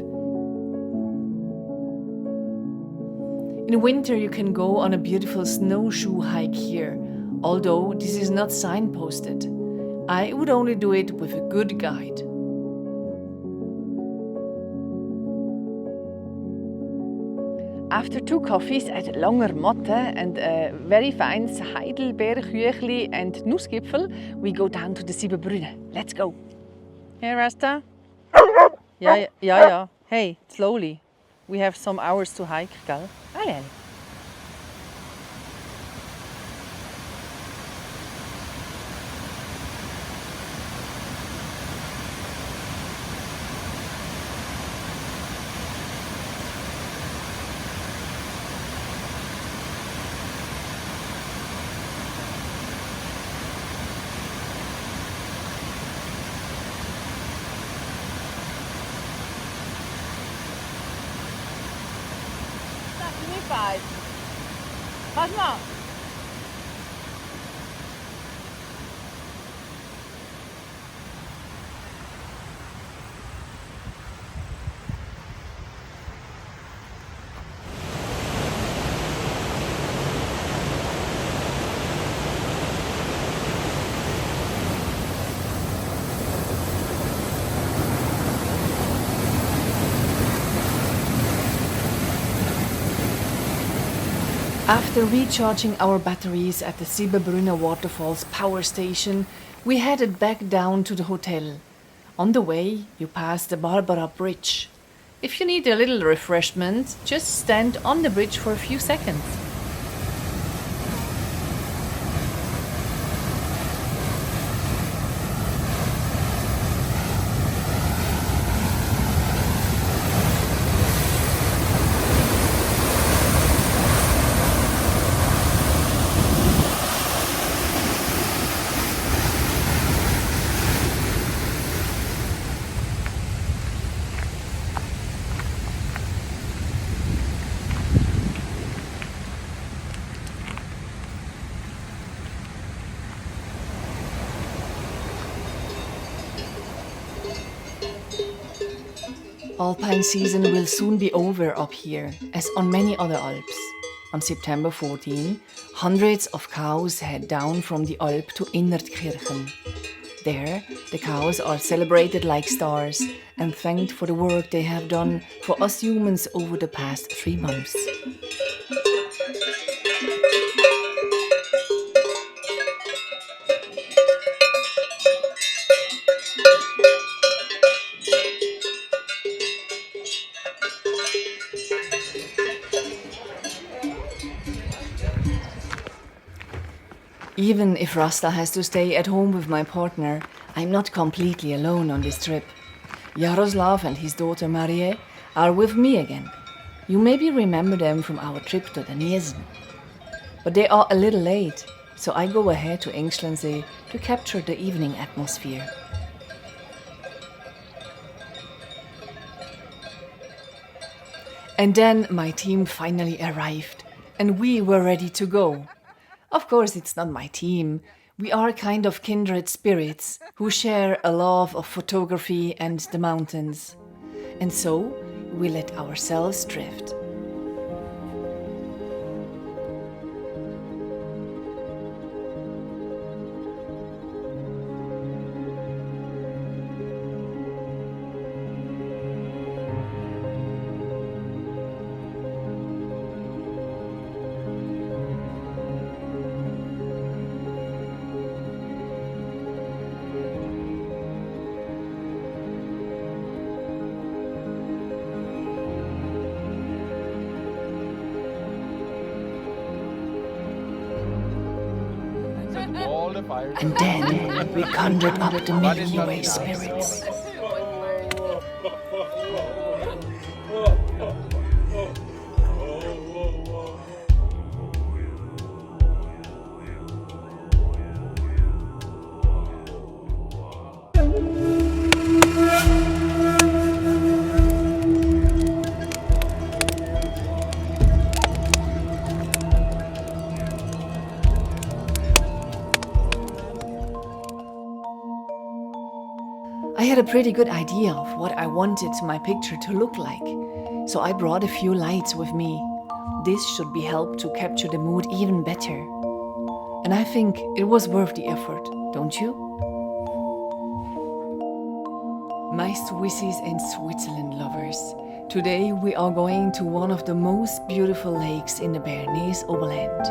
In winter, you can go on a beautiful snowshoe hike here, although this is not signposted. I would only do it with a good guide. After 2 coffees at Langermatte and a very fine Heidelbeerküchli and Nussgipfel, we go down to the Siebenbrunn. Let's go. Hey, Rasta. Yeah. Hey, slowly. We have some hours to hike, gell? Allez. Pass mal. After recharging our batteries at the Siebenbrunn Waterfalls power station, we headed back down to the hotel. On the way, you pass the Barbara Bridge. If you need a little refreshment, just stand on the bridge for a few seconds. alpine season will soon be over up here, as on many other Alps. On September 14, hundreds of cows head down from the Alp to Innertkirchen. There, the cows are celebrated like stars and thanked for the work they have done for us humans over the past 3 months. Even if Rasta has to stay at home with my partner, I'm not completely alone on this trip. Jaroslav and his daughter Marie are with me again. You maybe remember them from our trip to the Niesen. But they are a little late, so I go ahead to Engstlensee to capture the evening atmosphere. And then my team finally arrived, and we were ready to go. Of course, it's not my team. We are kind of kindred spirits who share a love of photography and the mountains. And so, we let ourselves drift. And then we conjured up the Milky Way spirits. I had a pretty good idea of what I wanted my picture to look like, so I brought a few lights with me. This should be helped to capture the mood even better. And I think it was worth the effort, don't you? My Swissies and Switzerland lovers, today we are going to one of the most beautiful lakes in the Bernese Oberland.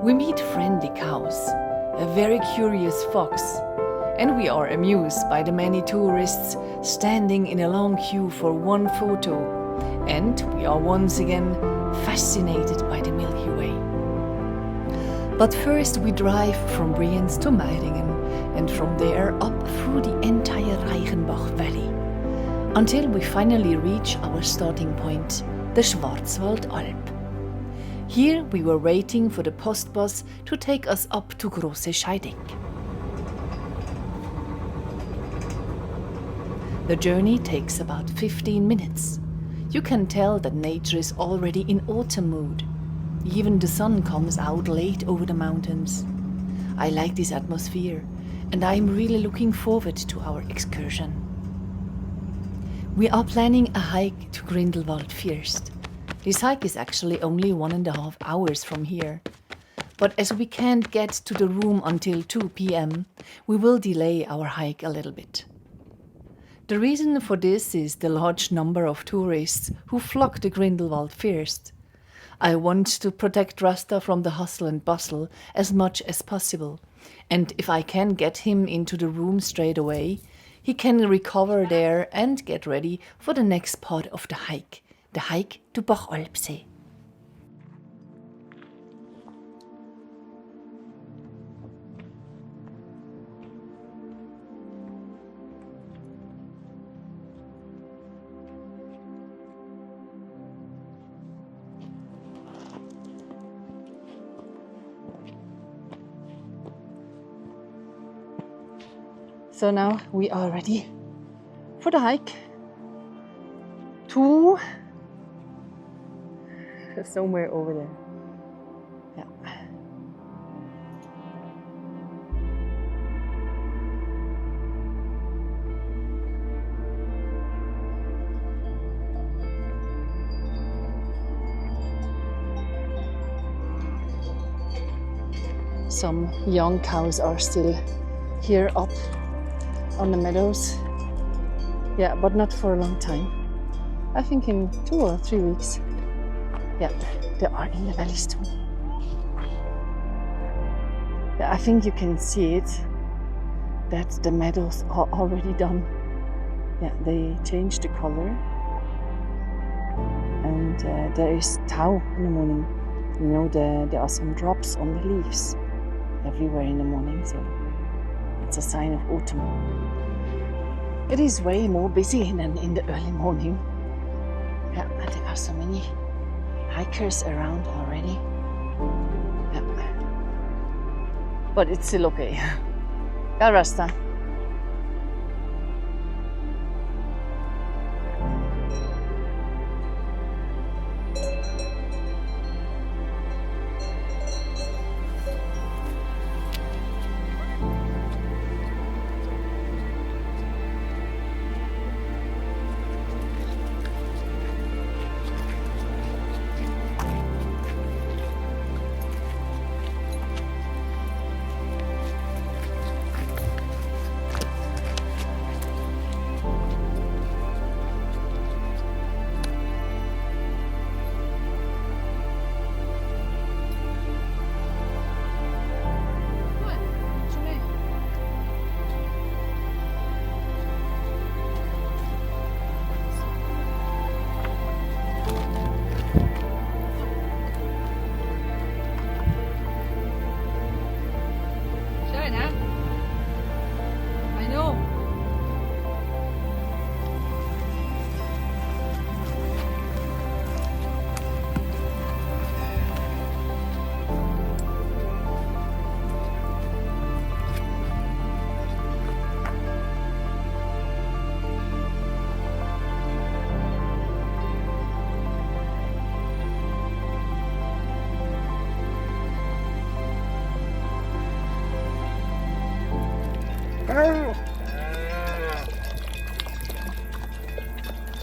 We meet friendly cows, a very curious fox, and we are amused by the many tourists standing in a long queue for one photo, and we are once again fascinated by the Milky Way. But first we drive from Brienzer to Meiringen, and from there up through the entire Reichenbach Valley, until we finally reach our starting point, the Schwarzwaldalp. Here we were waiting for the postbus to take us up to Grosse Scheidegg. The journey takes about 15 minutes. You can tell that nature is already in autumn mood. Even the sun comes out late over the mountains. I like this atmosphere, and I'm really looking forward to our excursion. We are planning a hike to Grindelwald first. This hike is actually only 1.5 hours from here. But as we can't get to the room until 2 p.m., we will delay our hike a little bit. The reason for this is the large number of tourists who flock to Grindelwald first. I want to protect Rasta from the hustle and bustle as much as possible, and if I can get him into the room straight away, he can recover there and get ready for the next part of the hike to Bachalpsee. So now we are ready for the hike to somewhere over there. Yeah. some young cows are still here up on the meadows. Yeah, but not for a long time. I think in 2 or 3 weeks. Yeah, they are in the valleys too. Yeah, I think you can see it, that the meadows are already done. Yeah, they changed the color. And there is tau in the morning. You know, there are some drops on the leaves everywhere in the morning, so it's a sign of autumn. It is way more busy than in the early morning. Yeah, there are so many hikers around already. Yeah. But it's still okay. Ja, Rasta.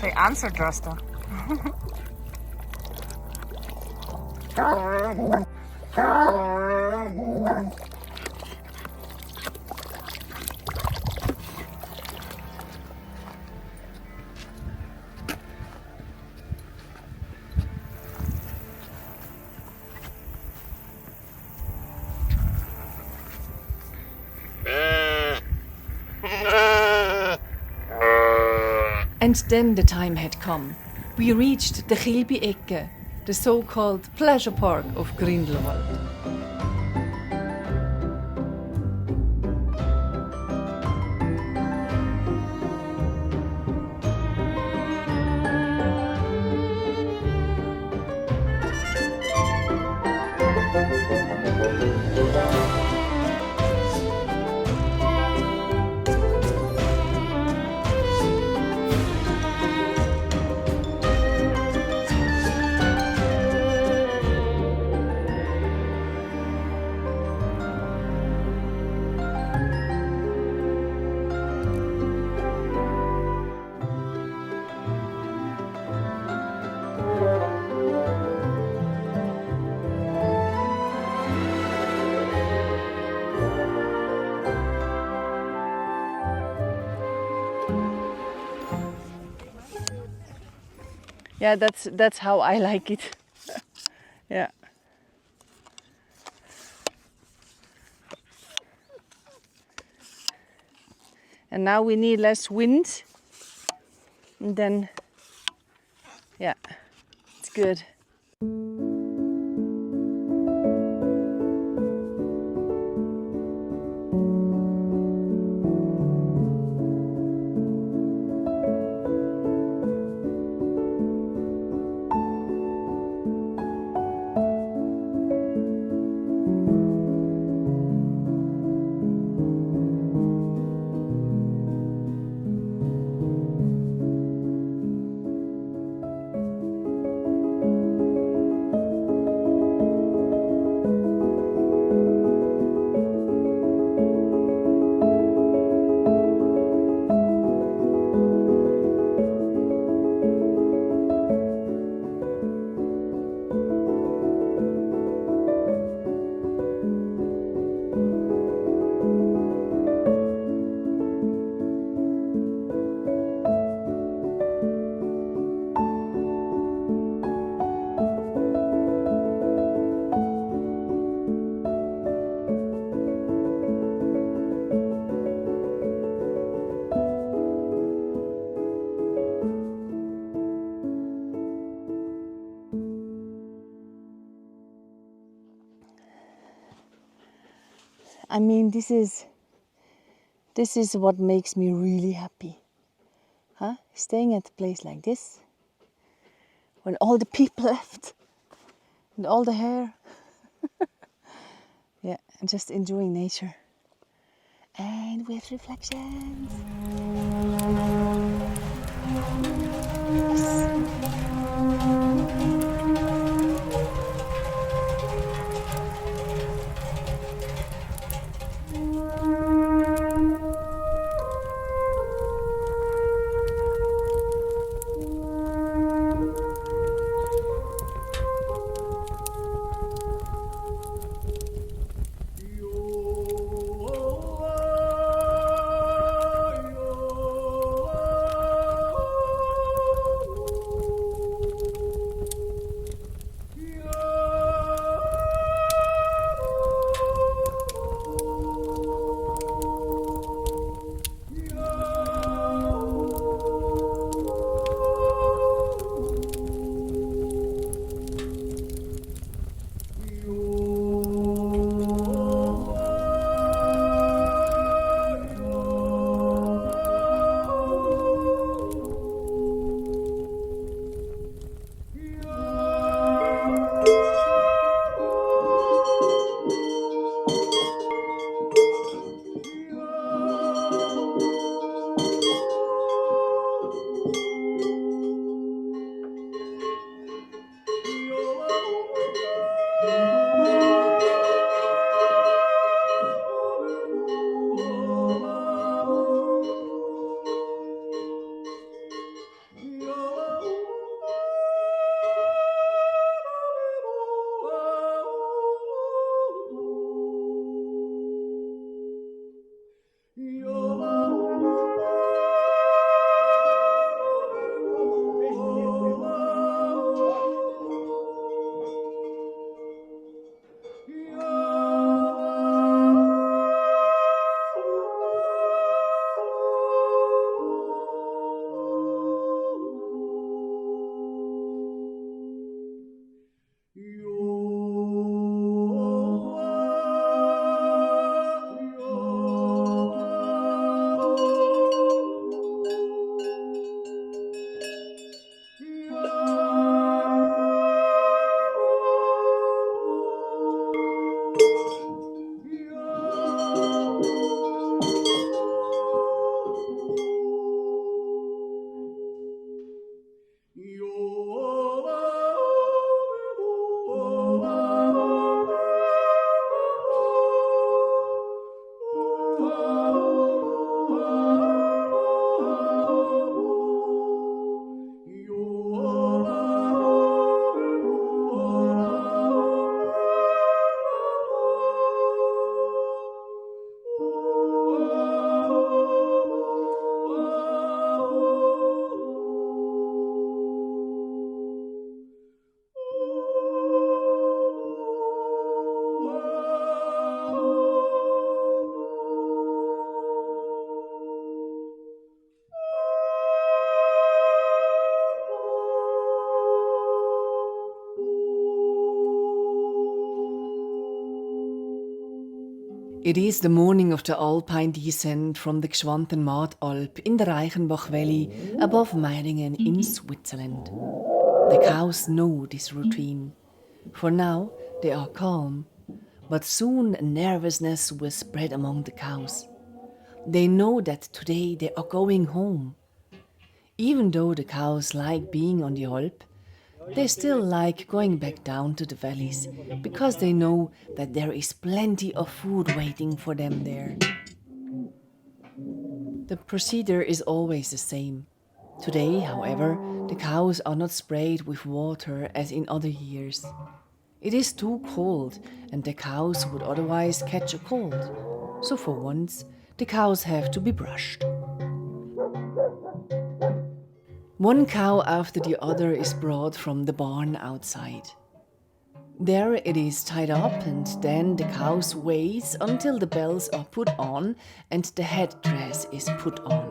They answered, Rasta. And then the time had come. We reached the Kilby-Ecke, the so-called pleasure park of Grindelwald. Yeah, that's how I like it. Yeah. And now we need less wind. And then, yeah, it's good. I mean, this is what makes me really happy. Huh? Staying at a place like this, when all the people left, and all the hair. Yeah, and just enjoying nature. And with reflections. It is the morning of the alpine descent from the Alp in the Reichenbach Valley above Meiringen in Switzerland. The cows know this routine. For now, they are calm, but soon nervousness will spread among the cows. They know that today they are going home. Even though the cows like being on the Alp, they still like going back down to the valleys because they know that there is plenty of food waiting for them there. The procedure is always the same. Today, however, the cows are not sprayed with water as in other years. It is too cold and the cows would otherwise catch a cold. So for once, the cows have to be brushed. One cow after the other is brought from the barn outside. There it is tied up and then the cows wait until the bells are put on and the headdress is put on.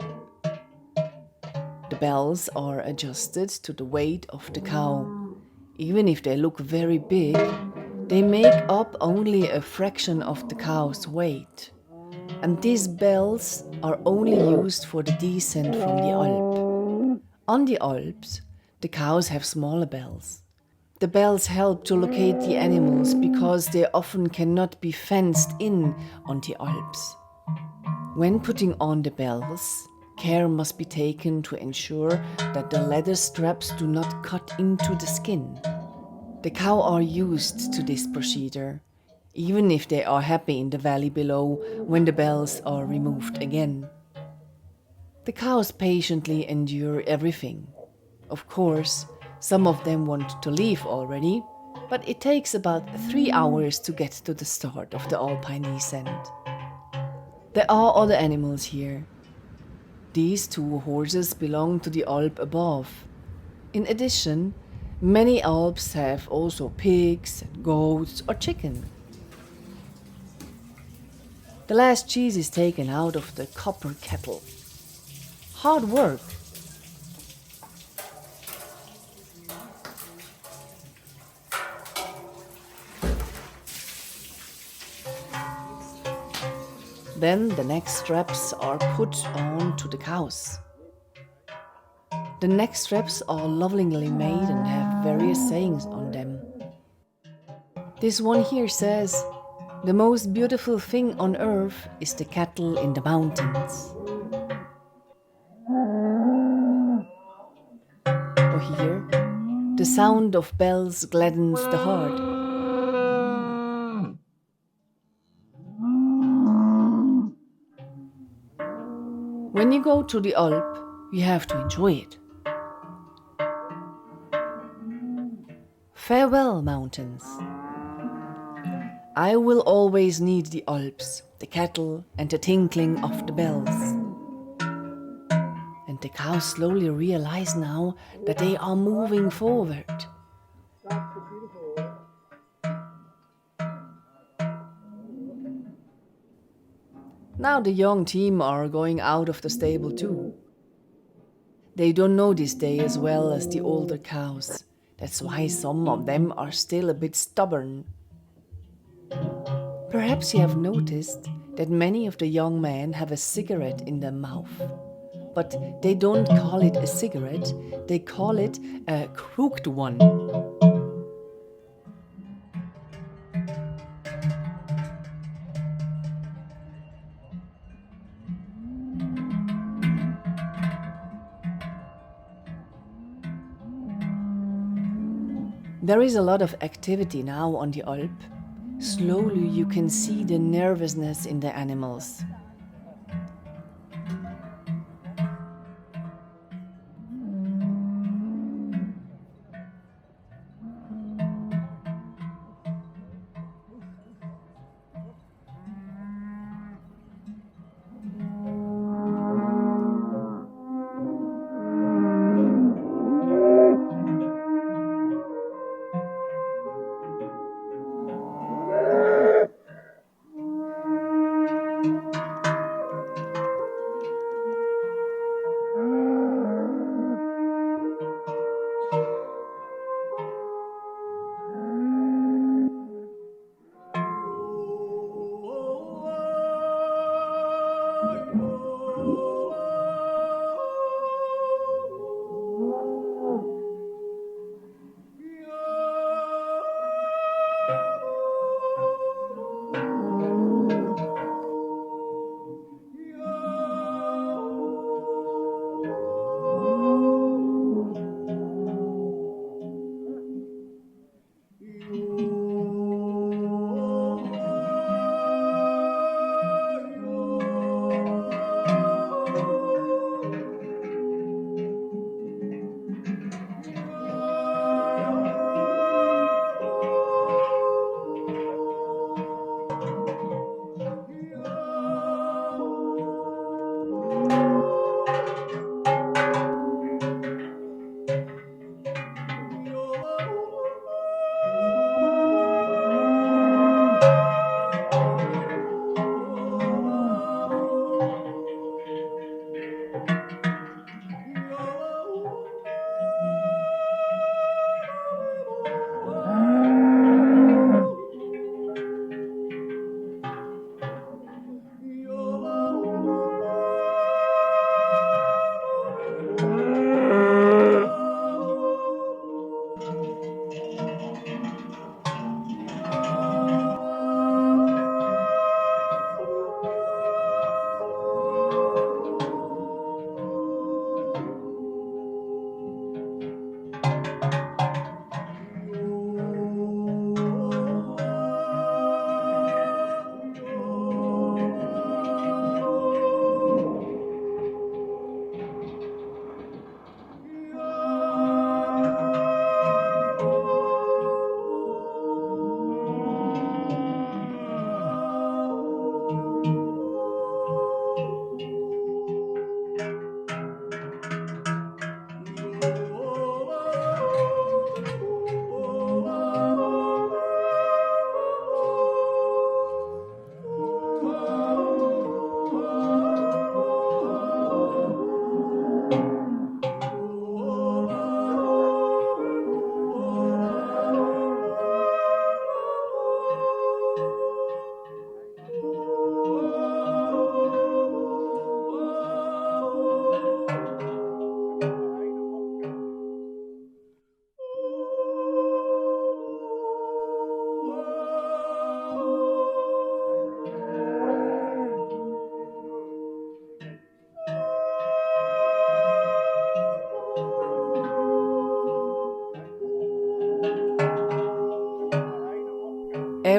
The bells are adjusted to the weight of the cow. Even if they look very big, They make up only a fraction of the cow's weight, and these bells are only used for the descent from the Alp. On the Alps, the cows have smaller bells. The bells help to locate the animals because they often cannot be fenced in on the Alps. When putting on the bells, care must be taken to ensure that the leather straps do not cut into the skin. The cow are used to this procedure, even if they are happy in the valley below when the bells are removed again. The cows patiently endure everything. Of course, some of them want to leave already, but it takes about 3 hours to get to the start of the alpine descent. There are other animals here. These 2 horses belong to the Alp above. In addition, many Alps have also pigs, goats or chicken. The last cheese is taken out of the copper kettle. Hard work. Then the neck straps are put on to the cows. The neck straps are lovingly made and have various sayings on them. This one here says, "The most beautiful thing on earth is the cattle in the mountains." Or here, "The sound of bells gladdens the heart." When you go to the Alp, you have to enjoy it. Farewell, mountains. I will always need the Alps, the cattle, and the tinkling of the bells. And the cows slowly realize now that they are moving forward. Now the young team are going out of the stable too. They don't know this day as well as the older cows. That's why some of them are still a bit stubborn. Perhaps you have noticed that many of the young men have a cigarette in their mouth. But they don't call it a cigarette, they call it a crooked one. There is a lot of activity now on the Alp. Slowly you can see the nervousness in the animals.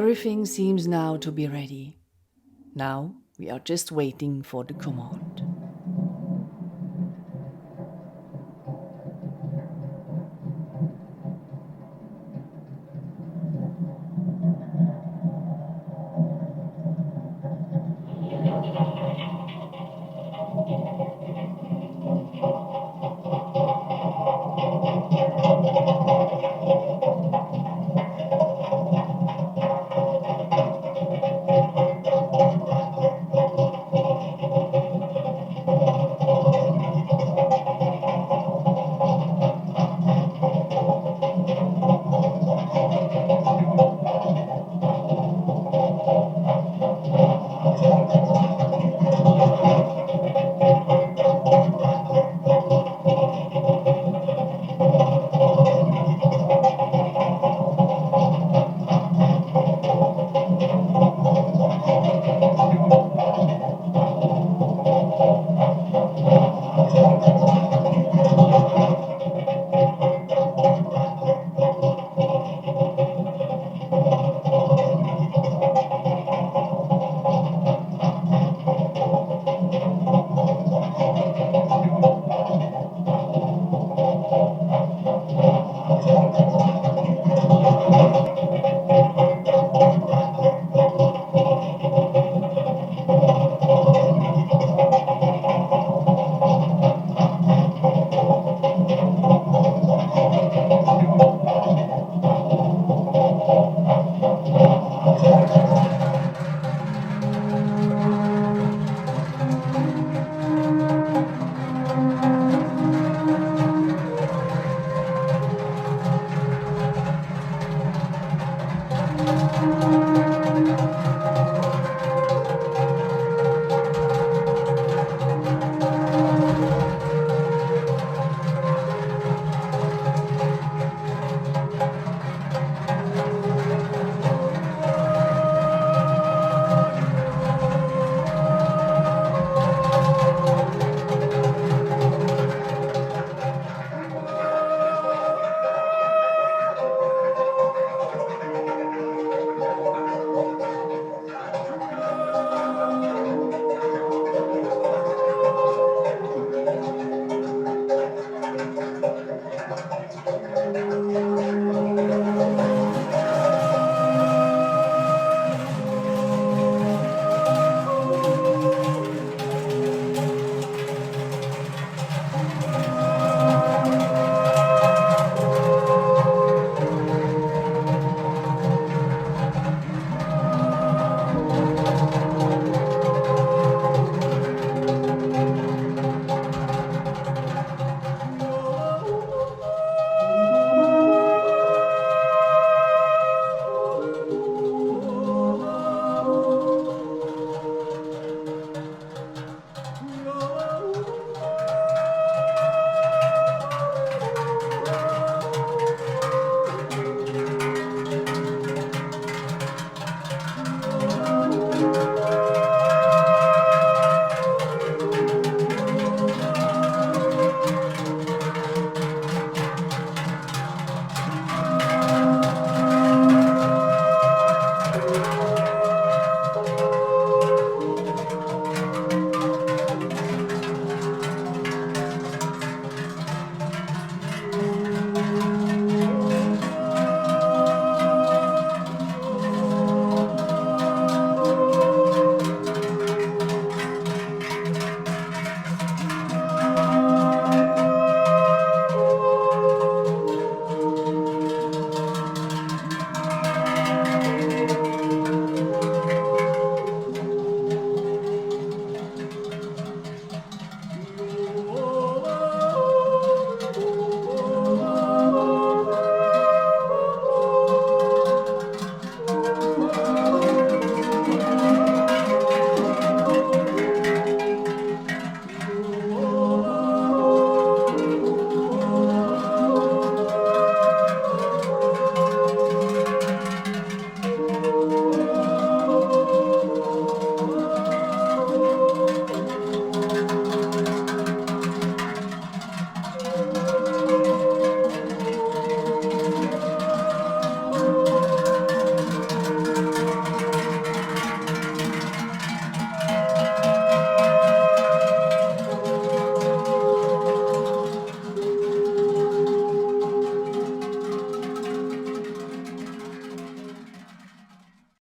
Everything seems now to be ready. Now we are just waiting for the command.